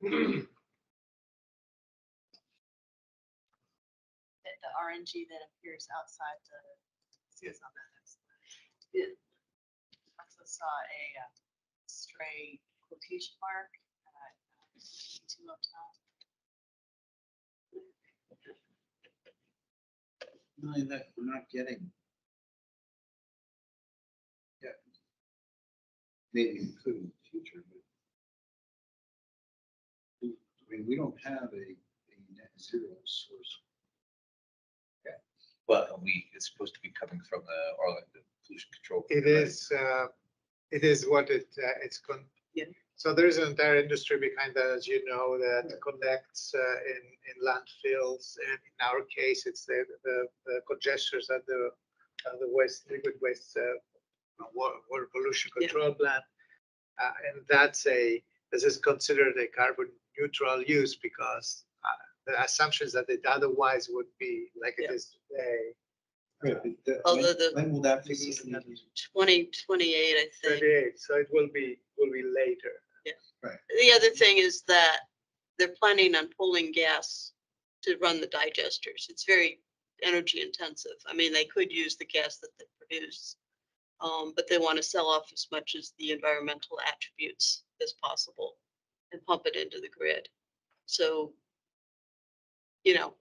The RNG that appears outside the. Is on that next slide. Yeah. I also saw a stray quotation mark. C2 up top. No, that we're not getting. Yeah. Maybe we could in the future, but. I mean, we don't have a net zero source. Well, it's supposed to be coming from the Arlington Pollution Control. It is what it's. Yeah. So there's an entire industry behind that, as you know, that connects in landfills. And in our case, it's the congestors at the liquid waste water pollution control plant. And this is considered a carbon neutral use because the assumptions that it otherwise would be like it is today. although When will that be? 2028, I think. 38, so it will be later. Yeah. Right. The other thing is that they're planning on pulling gas to run the digesters. It's very energy intensive. I mean, they could use the gas that they produce, but they want to sell off as much as the environmental attributes as possible and pump it into the grid. So, you know,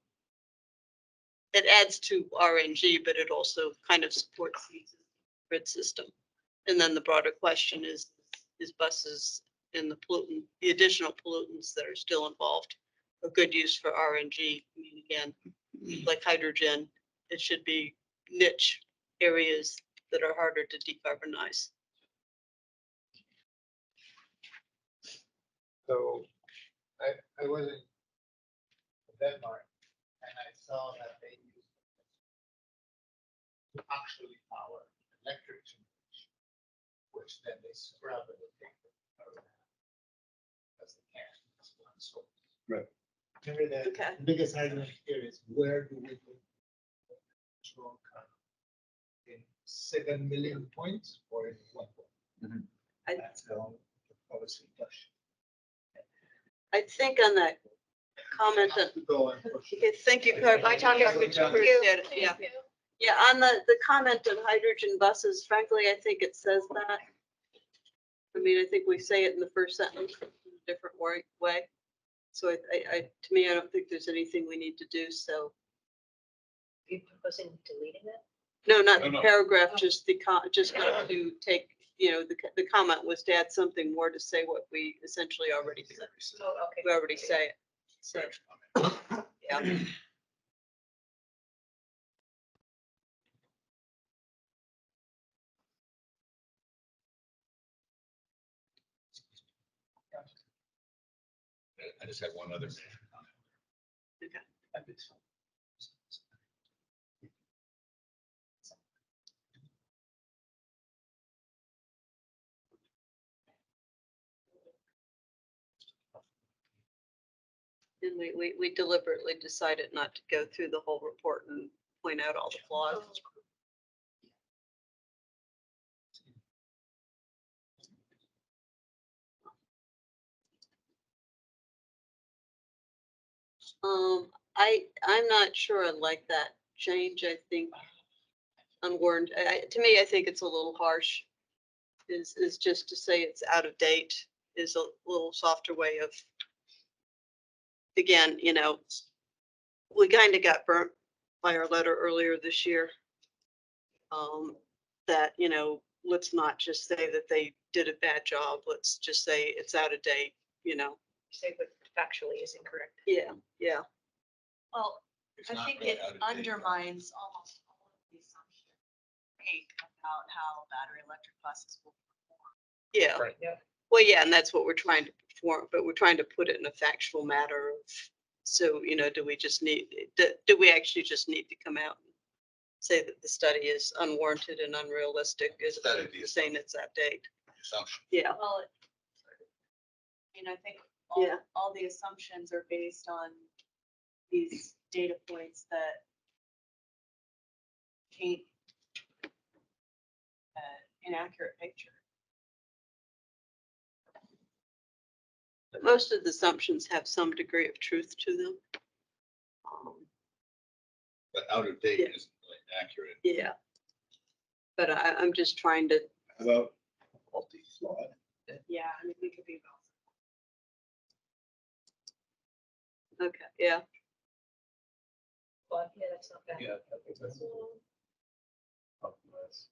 it adds to RNG, but it also kind of supports the grid system. And then the broader question is buses and the additional pollutants that are still involved a good use for RNG? I mean, again, like hydrogen, it should be niche areas that are harder to decarbonize. So I was in Denmark and I saw that they used to actually power electric generation, which then they scrub it and take the power out. That's the can. That's one source. Right. Remember that the biggest argument here is where do we put control carbon? in 7 million points or in 1 point. That's how the policy does. I think on that comment that, Go on. okay, thank you, Kurt. Bye, Tanya. Appreciate it, yeah. Yeah, on the comment on hydrogen buses, frankly, I think it says that. I mean, I think we say it in the first sentence in a different way. So to me, I don't think there's anything we need to do, so. You proposing deleting that? No, not No, the no. paragraph, just just not to take, the comment was to add something more to say what we essentially already said. Oh, okay. We already say it, so, yeah. I just had one other. Okay. And we deliberately decided not to go through the whole report and point out all the flaws. I'm not sure I like that change. I think unwarranted, to me, I think it's a little harsh. Is just to say it's out of date is a little softer way of, again, we kind of got burnt by our letter earlier this year. That, let's not just say that they did a bad job. Let's just say it's out of date, Say what factually is incorrect. Yeah, yeah. Well, It's I not think really it out of date. undermines almost all of the assumptions make about how battery electric buses will perform. Yeah. Right. Yeah. Well, yeah, and that's what we're trying to perform, but we're trying to put it in a factual matter of, so, do we just need, do we actually just need to come out and say that the study is unwarranted and unrealistic, is Study the saying it's that date? Assumption. Yeah, Well, I think Yeah. all the assumptions are based on these data points that paint an inaccurate picture. but most of the assumptions have some degree of truth to them. But out of date Yeah. isn't really accurate. Yeah. But I'm just trying to, How about multi-flawed? Yeah, I mean, we could be okay, yeah. But yeah, that's not bad. Yeah, I think that's. Compromise.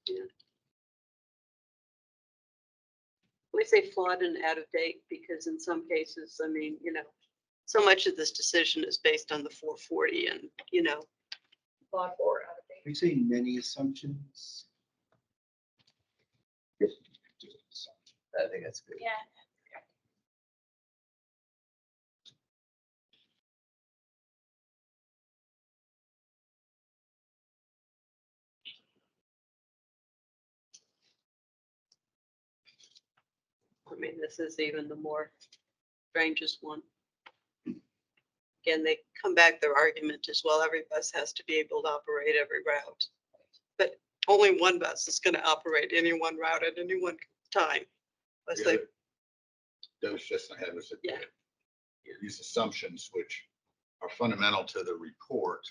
We say flawed and out of date because in some cases, I mean, so much of this decision is based on the 440 and, Plot four out of date. Are you saying many assumptions? I think that's good. Yeah. I mean, this is even the more strangest one. Again, they come back, their argument is, well, every bus has to be able to operate every route. But only one bus is gonna operate any one route at any one time. Unless The they, other- That was just, I had was that Yeah. these assumptions, which are fundamental to the report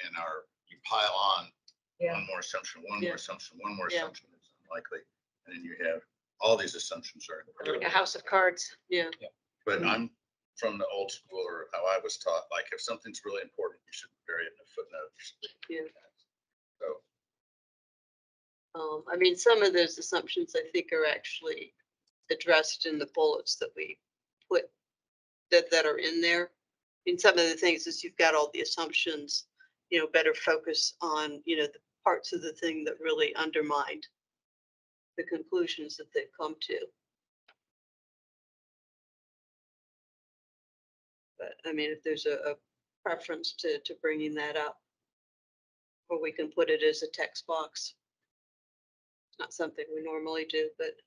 and you pile on Yeah. one more assumption, one Yeah. more assumption, one more Yeah. assumption, it's unlikely. And then you have, all these assumptions are. Like a house of cards. yeah, But I'm from the old school, or how I was taught, like if something's really important, you should bury it in a footnote. yeah. So I mean, some of those assumptions I think are actually addressed in the bullets that we put that are in there. I mean, some of the things is you've got all the assumptions, better focus on, the parts of the thing that really undermined the conclusions that they've come to. But I mean, if there's a preference to bringing that up, or we can put it as a text box. It's not something we normally do, but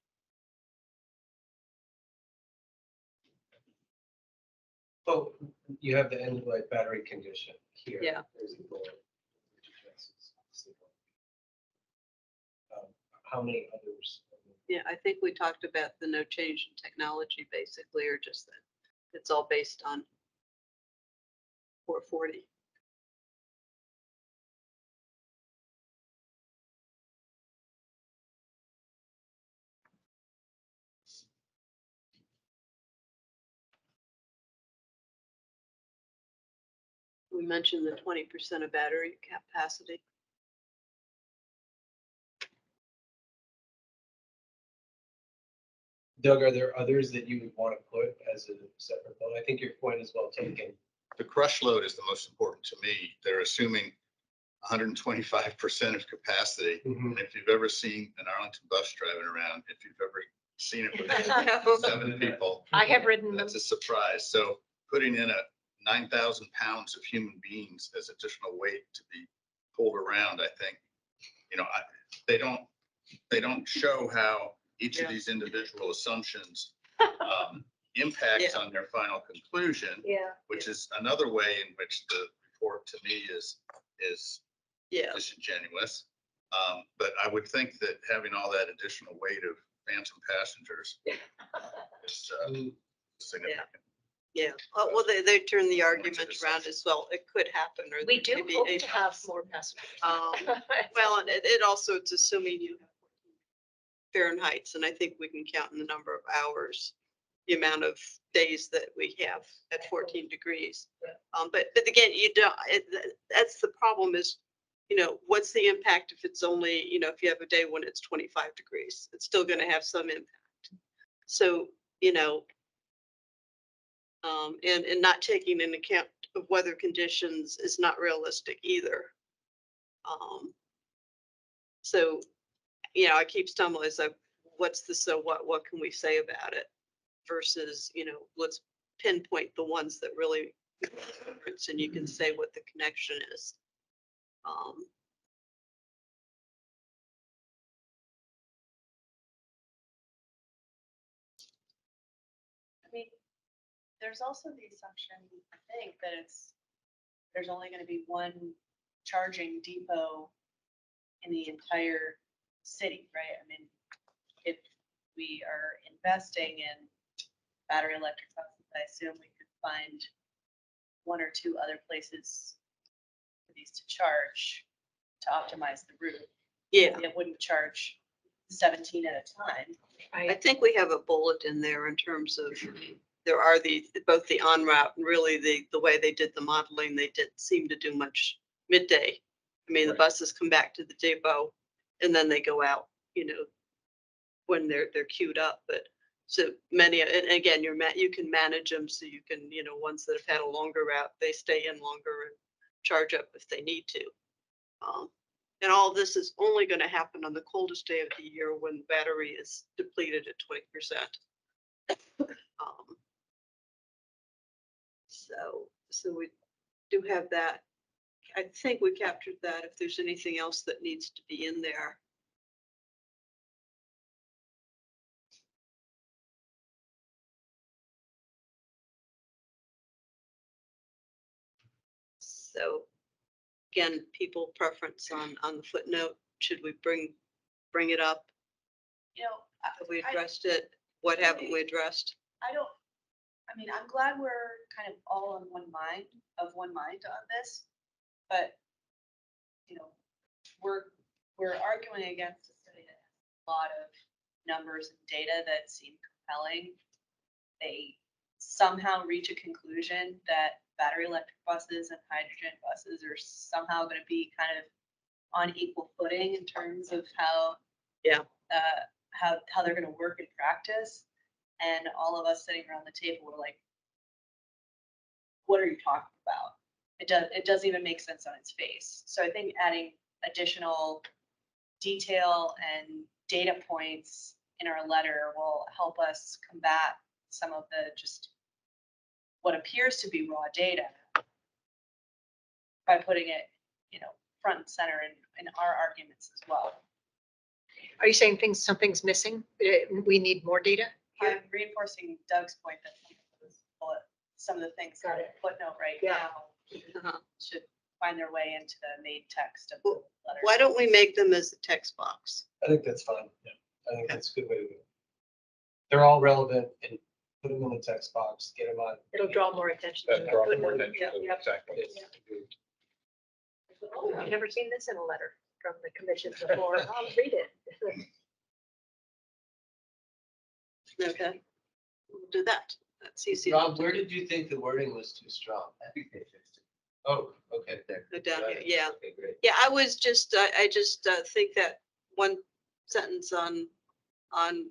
Oh, you have the end of life battery condition here. Yeah. There's the bullet, which addresses. how many others? Yeah, I think we talked about the no change in technology basically, or just that it's all based on 440. We mentioned the 20% of battery capacity. Doug, are there others that you would want to put as a separate vote? I think your point is well taken. The crush load is the most important to me. They're assuming 125% of capacity. And if you've ever seen an Arlington bus driving around, if you've ever seen it with 7 people, I have ridden them. that's a surprise. So putting in a 9,000 pounds of human beings as additional weight to be pulled around, I think, they don't show how each of these individual assumptions impacts on their final conclusion, Yeah. which is another way in which the report to me is disingenuous. But I would think that having all that additional weight of phantom passengers is significant. Yeah, well, they turn the argument around as well. It could happen, or We do maybe hope a- to have more passengers. Well, and it also, it's assuming you have Fahrenheits, and I think we can count in the number of hours, the amount of days that we have at 14 degrees. But again, you don't, that's the problem is, what's the impact if it's only, if you have a day when it's 25 degrees, it's still going to have some impact. So, and not taking into account of weather conditions is not realistic either. So, I keep stumbling as like, what's the, so what can we say about it? Versus, let's pinpoint the ones that really make a difference and you can say what the connection is. I mean, there's also the assumption, I think, that there's only gonna be one charging depot in the entire city, right? I mean, if we are investing in battery electric buses, I assume we could find 1 or 2 other places for these to charge to optimize the route. Yeah. It wouldn't charge 17 at a time. I think we have a bullet in there in terms of, there are both the en route and really the way they did the modeling, they didn't seem to do much midday. I mean, the buses come back to the depot and then they go out, when they're queued up, but so many, and again, you can manage them so you can, ones that have had a longer route, they stay in longer and charge up if they need to. And all this is only going to happen on the coldest day of the year when the battery is depleted at 20%. So we do have that. I think we captured that. If there's anything else that needs to be in there. So again, people preference on the footnote, should we bring it up? Have we addressed it? What haven't we addressed? I mean, I'm glad we're kind of all on one mind on this, but, we're arguing against a study that has a lot of numbers and data that seem compelling. They somehow reach a conclusion that battery electric buses and hydrogen buses are somehow going to be kind of on equal footing in terms of how they're going to work in practice. And all of us sitting around the table were like, what are you talking about? It doesn't even make sense on its face. So I think adding additional detail and data points in our letter will help us combat some of the just what appears to be raw data by putting it, front and center in our arguments as well. Are you saying something's missing? We need more data? I'm reinforcing Doug's point that some of the things that are footnote right now should find their way into the main text of the letter. Why don't we make them as a text box? I think that's fine. Yeah. I think that's a good way to go. They're all relevant and put them in the text box, get them on. It'll draw more attention. to That it. draws Good more one. attention Yeah, to it, yeah. exactly. Oh, I've never seen this in a letter from the commission before. I'll read it. Okay, we'll do that. That's easy. Rob, where did you think the wording was too strong? I think they fixed it. Oh, okay, there. Go down here, Right. yeah. Okay, great. Yeah, I just think that one sentence on on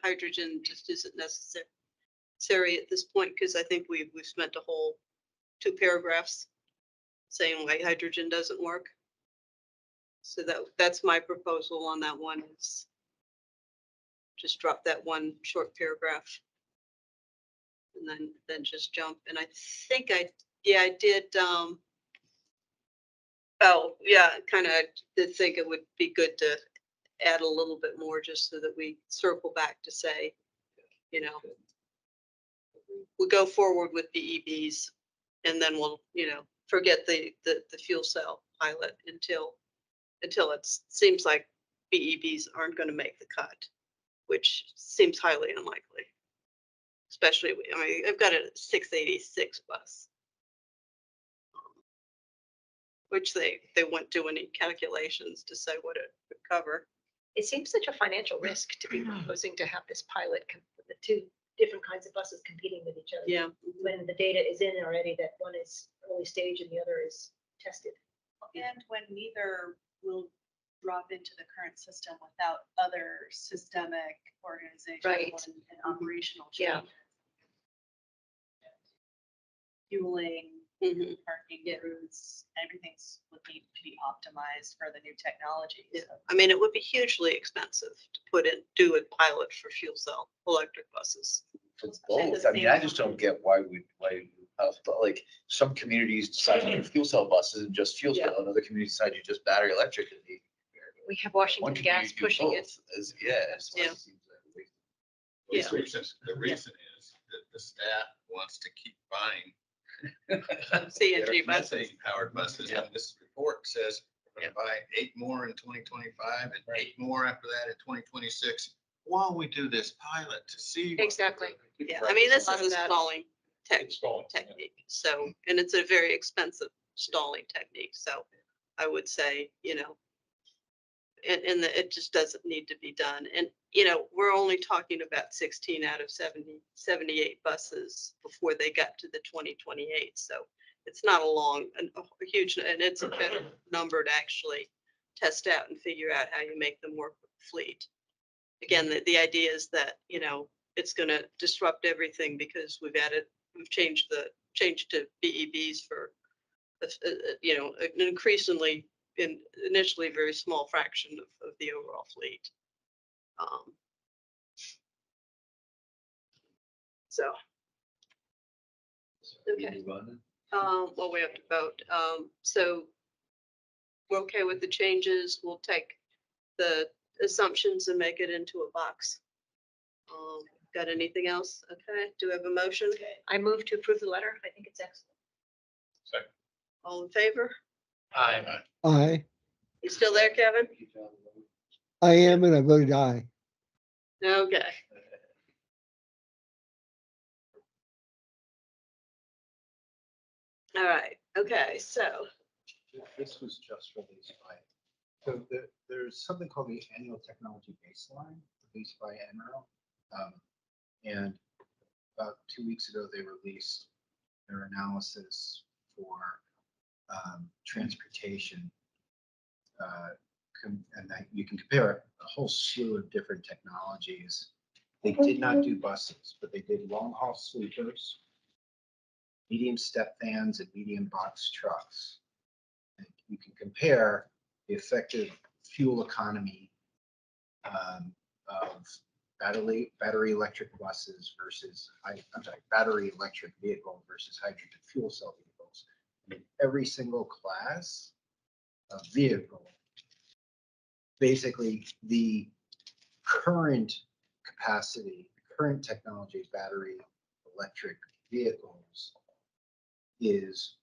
hydrogen just isn't necessary at this point, because I think we've spent a whole 2 paragraphs saying why hydrogen doesn't work. So that's my proposal on that one, is just drop that one short paragraph. And then just jump. And I think I did, oh, yeah, kind of did think it would be good to add a little bit more, just so that we circle back to say, you know, we'll go forward with BEBs, and then we'll, you know, forget the fuel cell pilot until it seems like BEBs aren't going to make the cut, which seems highly unlikely. Especially, I mean, I've got a 686 bus, which they wouldn't do any calculations to say what it would cover. It seems such a financial risk to be proposing to have this pilot, the 2 different kinds of buses competing with each other. Yeah. When the data is in already, that one is early stage and the other is tested. And when neither will drop into the current system without other systemic organizational Right. and operational Yeah. changes. Fueling, Mhm. parking routes, everything's would need to be optimized for the new technology. Yeah. So I mean, it would be hugely expensive to do a pilot for fuel cell electric buses. For both, I mean, I just don't get why like, some communities decide to do fuel cell buses and just fuel cell, and other communities decide to just battery electric. And We have one Washington community Gas do pushing it. both, yeah. Yeah. The reason is that the staff wants to keep buying CNG buses. methane powered buses. And this report says we're gonna buy 8 more in 2025 and 8 more after that in 2026. While we do this pilot to see. what- Exactly. Yeah, I mean, this A lot is of a that. stalling Stalling, yeah. technique, so, and it's a very expensive stalling technique, so I would say, you know, and it just doesn't need to be done. And, you know, we're only talking about 16 out of 78 buses before they got to the 2028. So it's not a huge, and it's a better number to actually test out and figure out how you make them work with the fleet. Again, the idea is that, you know, it's going to disrupt everything because we've changed to BEBs for, you know, an increasingly initially very small fraction of the overall fleet. So. Okay. Well, we have to vote. So we're okay with the changes. We'll take the assumptions and make it into a box. Got anything else? Okay, do we have a motion? I move to approve the letter. I think it's excellent. Second. All in favor? Aye, You still there, Kevin? I am, and I voted aye. Okay. All right, okay, so, This was just released by, so there's something called the Annual Technology Baseline, released by NRO. And about 2 weeks ago, they released their analysis for transportation. And that you can compare a whole slew of different technologies. They did not do buses, but they did long haul sleepers, medium step vans, and medium box trucks. And you can compare the effective fuel economy of battery electric buses versus, battery electric vehicle versus hydrogen fuel cell vehicles. In every single class of vehicle, basically the current capacity, current technology of battery electric vehicles is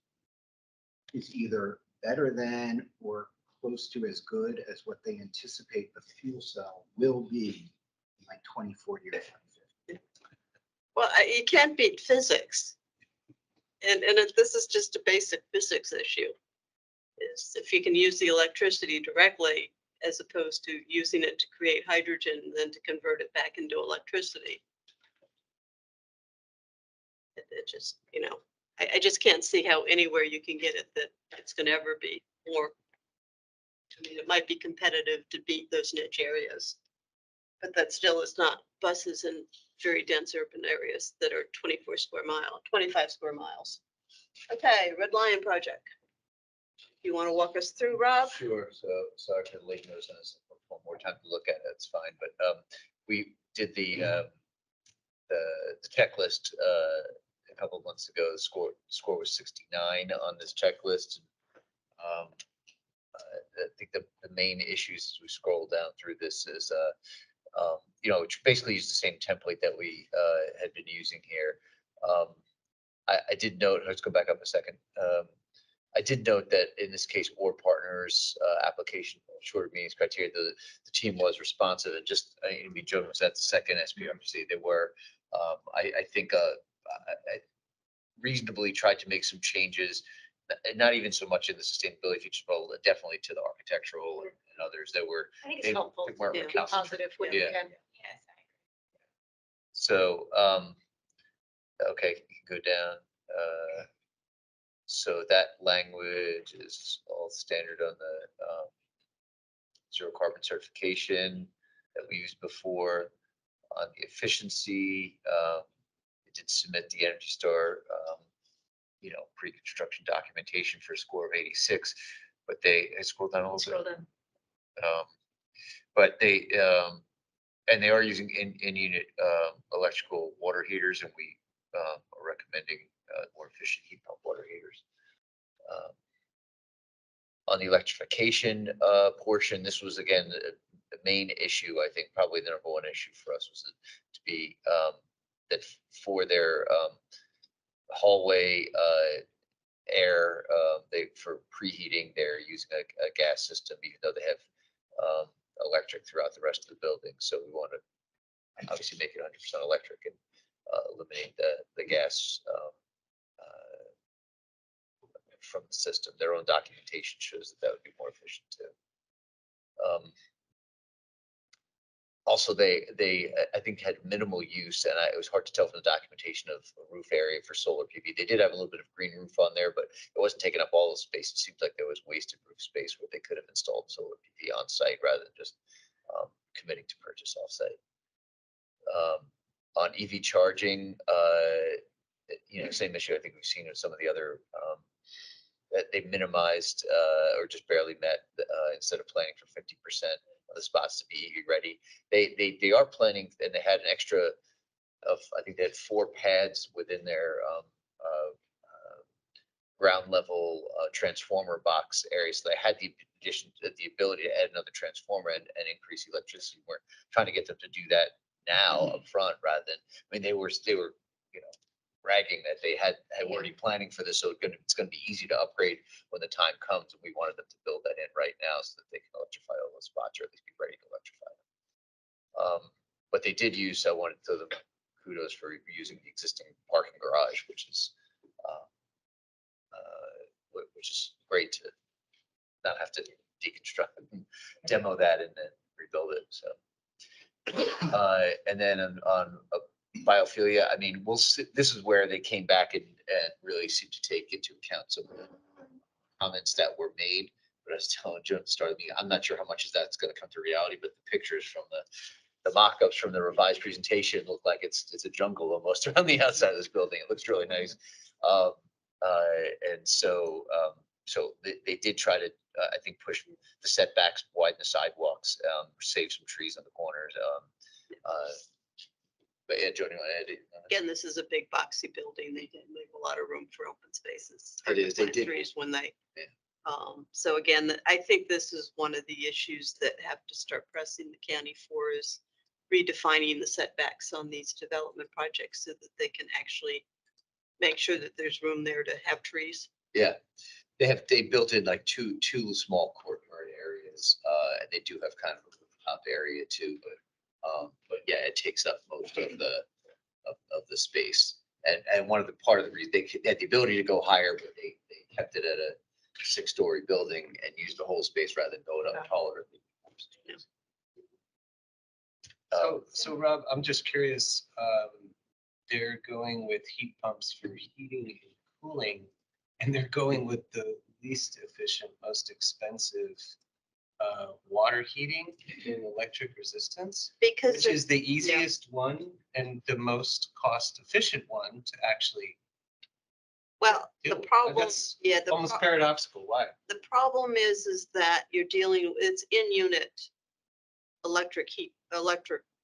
is either better than or close to as good as what they anticipate the fuel cell will be in like 2040 or 2050. Well, you can't beat physics. This is just a basic physics issue. Is if you can use the electricity directly as opposed to using it to create hydrogen and then to convert it back into electricity. It just, I just can't see how anywhere you can get it that it's going to ever be more. I mean, it might be competitive to beat those niche areas, but that still is not buses in very dense urban areas that are 25 square miles. Okay, Red Lion project. You want to walk us through, Rob? Sure. So sorry for the late notice on this. One more time to look at it. It's fine. But we did the checklist a couple of months ago. The score was 69 on this checklist. I think the main issues as we scroll down through this is which basically use the same template that we had been using here. I did note. Let's go back up a second. I did note that in this case, War Partners application short meetings criteria, the team was responsive, and just Joan was at the second SPRC. They were, I think, I reasonably tried to make some changes, not even so much in the sustainability features, but definitely to the architectural and others that were. I think it's helpful to be positive when you can. Yes. So, okay, you can go down. So that language is all standard on the zero carbon certification that we used before. On the efficiency, it did submit the Energy Star, pre-construction documentation for a score of 86, but I scrolled down a little bit. But they are using in-unit electrical water heaters, and we are recommending more efficient heat pump water heaters. On the electrification portion, this was again the main issue. I think probably the number one issue for us was to be that for their hallway air, for preheating, they're using a gas system, even though they have electric throughout the rest of the building. So we want to obviously make it 100% electric and eliminate the gas from the system. Their own documentation shows that would be more efficient too. Also, they I think had minimal use, and it was hard to tell from the documentation of a roof area for solar PV. They did have a little bit of green roof on there, but it wasn't taking up all the space. It seems like there was wasted roof space where they could have installed solar PV on site rather than just committing to purchase off site. On EV charging, same issue I think we've seen with some of the other that they minimized or just barely met instead of planning for 50% of the spots to be EV ready. They are planning, and they had an extra of, I think they had 4 pads within their ground level transformer box area. So they had the ability to add another transformer and increase electricity. We're trying to get them to do that now up front rather than, they were bragging that they had already planning for this, so it's going to be easy to upgrade when the time comes, and we wanted them to build that in right now so that they can electrify all those spots, or at least be ready to electrify them. But they did use, I wanted to give them kudos for using the existing parking garage, which is great to not have to deconstruct and demo that and then rebuild it. So, and then on biophilia, we'll see. This is where they came back and really seemed to take into account some of the comments that were made. But I was telling Joe at the start of the meeting, I'm not sure how much of that's going to come to reality, but the pictures from the mock-ups from the revised presentation look like it's a jungle almost around the outside of this building. It looks really nice. And so they did try to, I think, push the setbacks, widen the sidewalks, save some trees on the corners. But yeah, Jody, Again, this is a big boxy building. They didn't leave a lot of room for open spaces. It is. They did. Trees when they. So again, I think this is one of the issues that have to start pressing the county for is redefining the setbacks on these development projects so that they can actually make sure that there's room there to have trees. Yeah. They built in like two small courtyard areas, and they do have kind of a rooftop area too, but yeah, it takes up most of the space. And one of the part of the reason they had the ability to go higher, but they kept it at a 6-story building and used the whole space rather than go it up taller. So Rob, I'm just curious, they're going with heat pumps for heating and cooling, and they're going with the least efficient, most expensive water heating and electric resistance, Because which is the easiest one and the most cost efficient one to actually well, do. the problem, That's yeah, almost paradoxical. Why? the problem is that you're dealing, it's in unit electric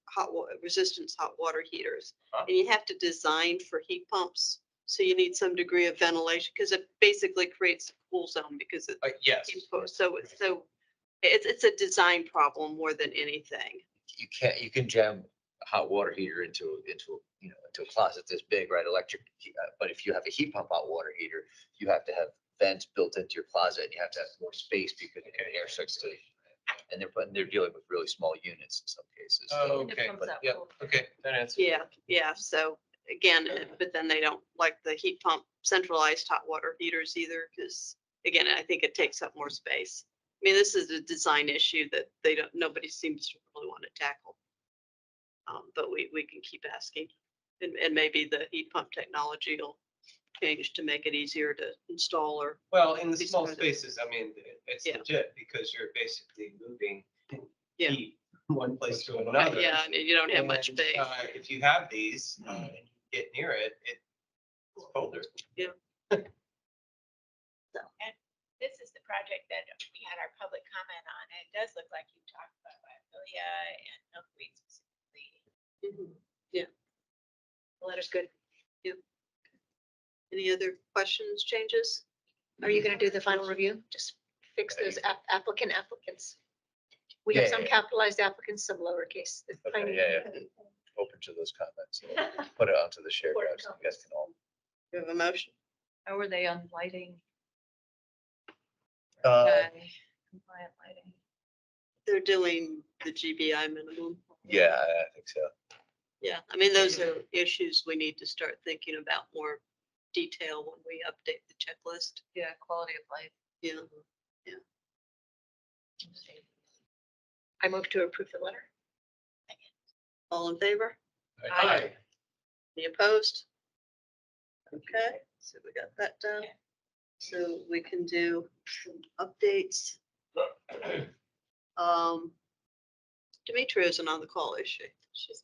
hot water, resistance hot water heaters. And you have to design for heat pumps. So you need some degree of ventilation because it basically creates a cool zone because it. Yes. So it's a design problem more than anything. You can jam a hot water heater into a closet this big, right? Electric, but if you have a heat pump hot water heater, you have to have vents built into your closet and you have to have more space because air circulation. And they're dealing with really small units in some cases. Oh, okay. Yeah. Okay. That answers. Yeah. So again, but then they don't like the heat pump centralized hot water heaters either, because again, I think it takes up more space. I mean, this is a design issue that nobody seems to really want to tackle. But we can keep asking, and maybe the heat pump technology will change to make it easier to install or. Well, in the these small kinds of- spaces, I mean, it's Yeah. legit because you're basically moving Yeah. heat from one place to another. Yeah, and you don't have much And, space. If you have these and you get near it, it's colder. Yeah. And this is the project that we had our public comment on. And it does look like you talked about biophilia and milkweed specifically. Yeah. The letter's good. Any other questions, changes? Are you gonna do the final review? Just fix those applicants. We have Yeah, some yeah. capitalized applicants, some lowercase. It's Okay, tiny. yeah. Open to those comments. Put it onto the shared Important docs. You guys can all. You have a motion? How are they on lighting? Compliant lighting. They're doing the GBI minimum. Yeah, I think so. Yeah, I mean, those are issues we need to start thinking about more detail when we update the checklist. Yeah, quality of life. Yeah. I move to approve the letter. All in favor? Aye. Any opposed? Okay, so we got that done. So we can do some updates. Demetria isn't on the call, is she? She's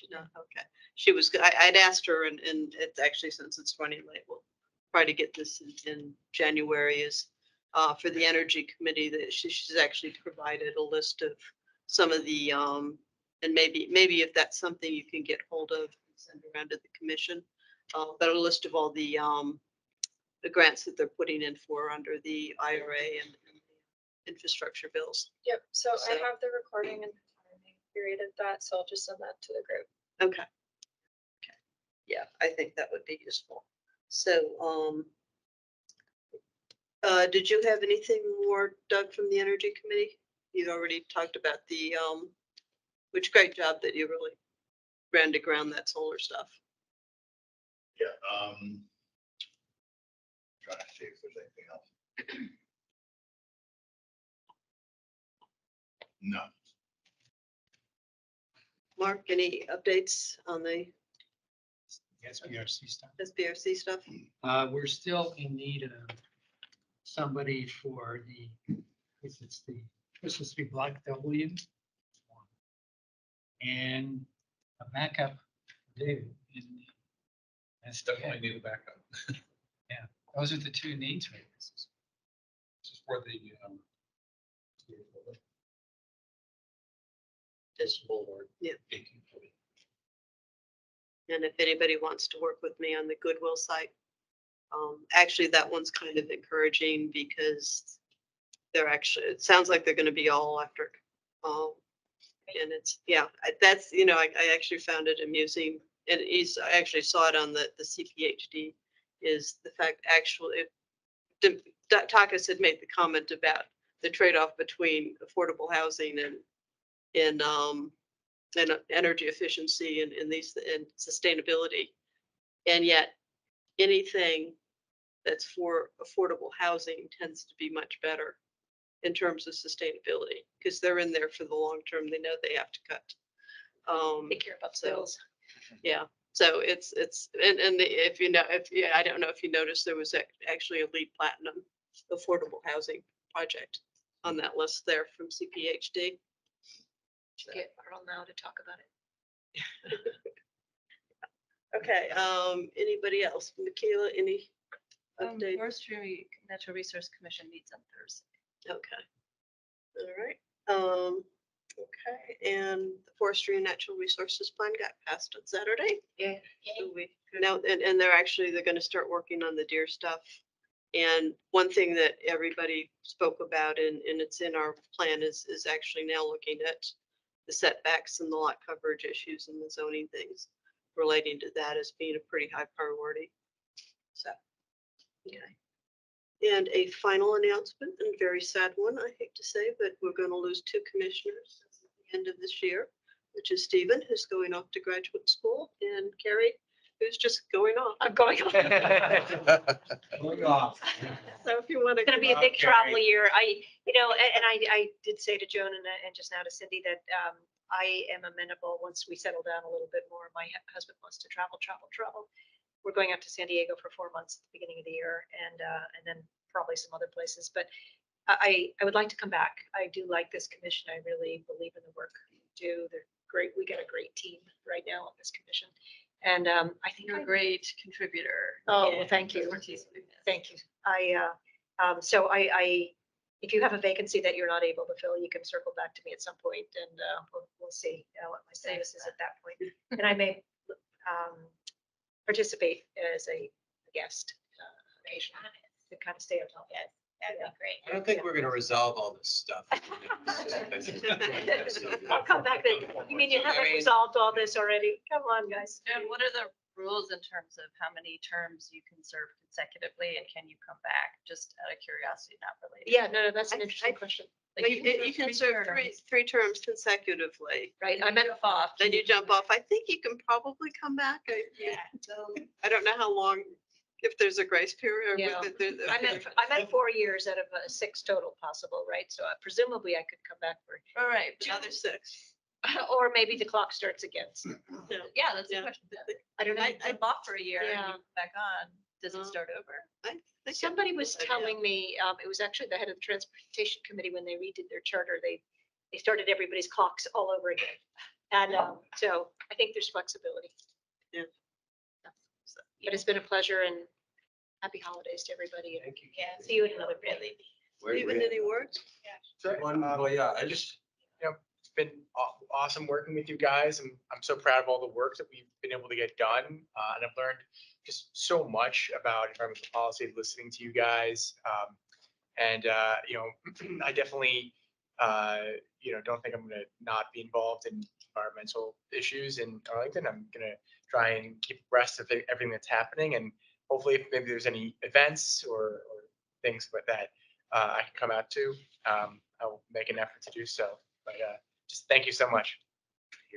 not, okay. She was, I'd asked her and it's actually, since it's running late, we'll try to get this in January is for the Energy Committee that she's actually provided a list of some of the, and maybe if that's something you can get hold of, and send around to the commission, but a list of all the grants that they're putting in for under the IRA and infrastructure bills. Yep, so I So- have the recording and timing period of that, so I'll just send that to the group. Okay. Yeah, I think that would be useful. So, did you have anything more, Doug, from the Energy Committee? You'd already talked about the, which great job that you really ran to ground that solar stuff. Yeah, trying to see if there's anything else. No. Mark, any updates on the SBRC stuff. SBRC stuff? We're still in need of somebody for it's the Christmas tree Block W. And a backup for David. That's Definitely need a backup. Yeah, those are the two needs right This is for the, Just forward. Yeah. 1840. And if anybody wants to work with me on the Goodwill site, actually, that one's kind of encouraging because they're actually, it sounds like they're gonna be all electric. And it's, yeah, that's, I actually found it amusing, and I actually saw it on the CPHD, is the fact actually, Takas had made the comment about the trade-off between affordable housing and energy efficiency and sustainability. And yet anything that's for affordable housing tends to be much better in terms of sustainability, because they're in there for the long term. They know they have to cut. Take care about So, bills. yeah, so if you know, I don't know if you noticed, there was actually a LEED Platinum affordable housing project on that list there from CPHD. Get Earl now to talk about it. Okay, anybody else? Michaela, any update? Forestry Natural Resource Commission meets on Thursday. Okay. All right. Okay, and the Forestry and Natural Resources Plan got passed on Saturday. Yeah. So we now, and they're going to start working on the deer stuff. And one thing that everybody spoke about and it's in our plan is actually now looking at the setbacks and the lot coverage issues and the zoning things relating to that as being a pretty high priority. So, okay. And a final announcement, and very sad one, I hate to say, but we're going to lose 2 commissioners at the end of this year, which is Stephen, who's going off to graduate school, and Carrie, who's just going off. I'm going off. Going off. So if you want to. It's gonna be a big travel year. I did say to Joan and just now to Cindy that I am amenable once we settle down a little bit more. My husband wants to travel. We're going out to San Diego for 4 months at the beginning of the year and then probably some other places. But I would like to come back. I do like this commission. I really believe in the work we do. They're great. We got a great team right now on this commission. And I think You're a great contributor. Oh, well, thank you. Thank you. If you have a vacancy that you're not able to fill, you can circle back to me at some point and we'll see what my status is at that point. And I may participate as a guest occasionally to kind of stay on top. Yes, that'd be great. I don't think we're gonna resolve all this stuff. I'll come back then. You mean you haven't resolved all this already? Come on, guys. And what are the rules in terms of how many terms you can serve consecutively and can you come back? Just out of curiosity, not related. Yeah, no, that's an interesting question. Like You can serve three terms consecutively. Right, I meant off. Then you jump off. I think you can probably come back. I don't know how long, if there's a grace period. Yeah. I meant 4 years out of 6 total possible, right? So presumably I could come back for, All right. Another 6. or maybe the clock starts again. So, Yeah, that's the question. I don't know. I jump off for a year and Yeah. you come back on. Does it start over? Somebody was telling me, it was actually the head of the transportation committee when they redid their charter, they started everybody's clocks all over again. And so I think there's flexibility. Yeah. But it's been a pleasure and happy holidays to everybody. Thank you. Yeah, see you in another Really. Even any words? Well, yeah, it's been awesome working with you guys. I'm so proud of all the work that we've been able to get done. And I've learned just so much about environmental policy, listening to you guys. I definitely, don't think I'm going to not be involved in environmental issues in Arlington. I'm going to try and keep abreast of everything that's happening. And hopefully if maybe there's any events or things like that I can come out to, I'll make an effort to do so. But just thank you so much.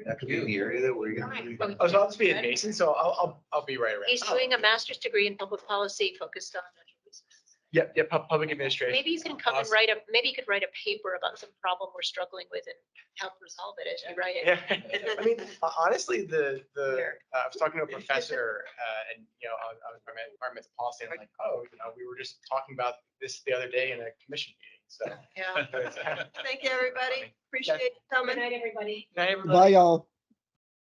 That could be in the area that we're gonna. Oh, so I'll just be in Mason, so I'll be right around. He's doing a master's degree in public policy focused on natural resources. Yeah, public administration. Maybe you can come and Awesome. maybe you could write a paper about some problem we're struggling with and help resolve it as you write it. Yeah, I mean, honestly, I was talking to a professor, and on environmental policy, and I'm like, we were just talking about this the other day in a commission meeting. So Yeah. Thank you, everybody. Appreciate you coming. Good night, everybody. Good night, everybody. Bye, y'all.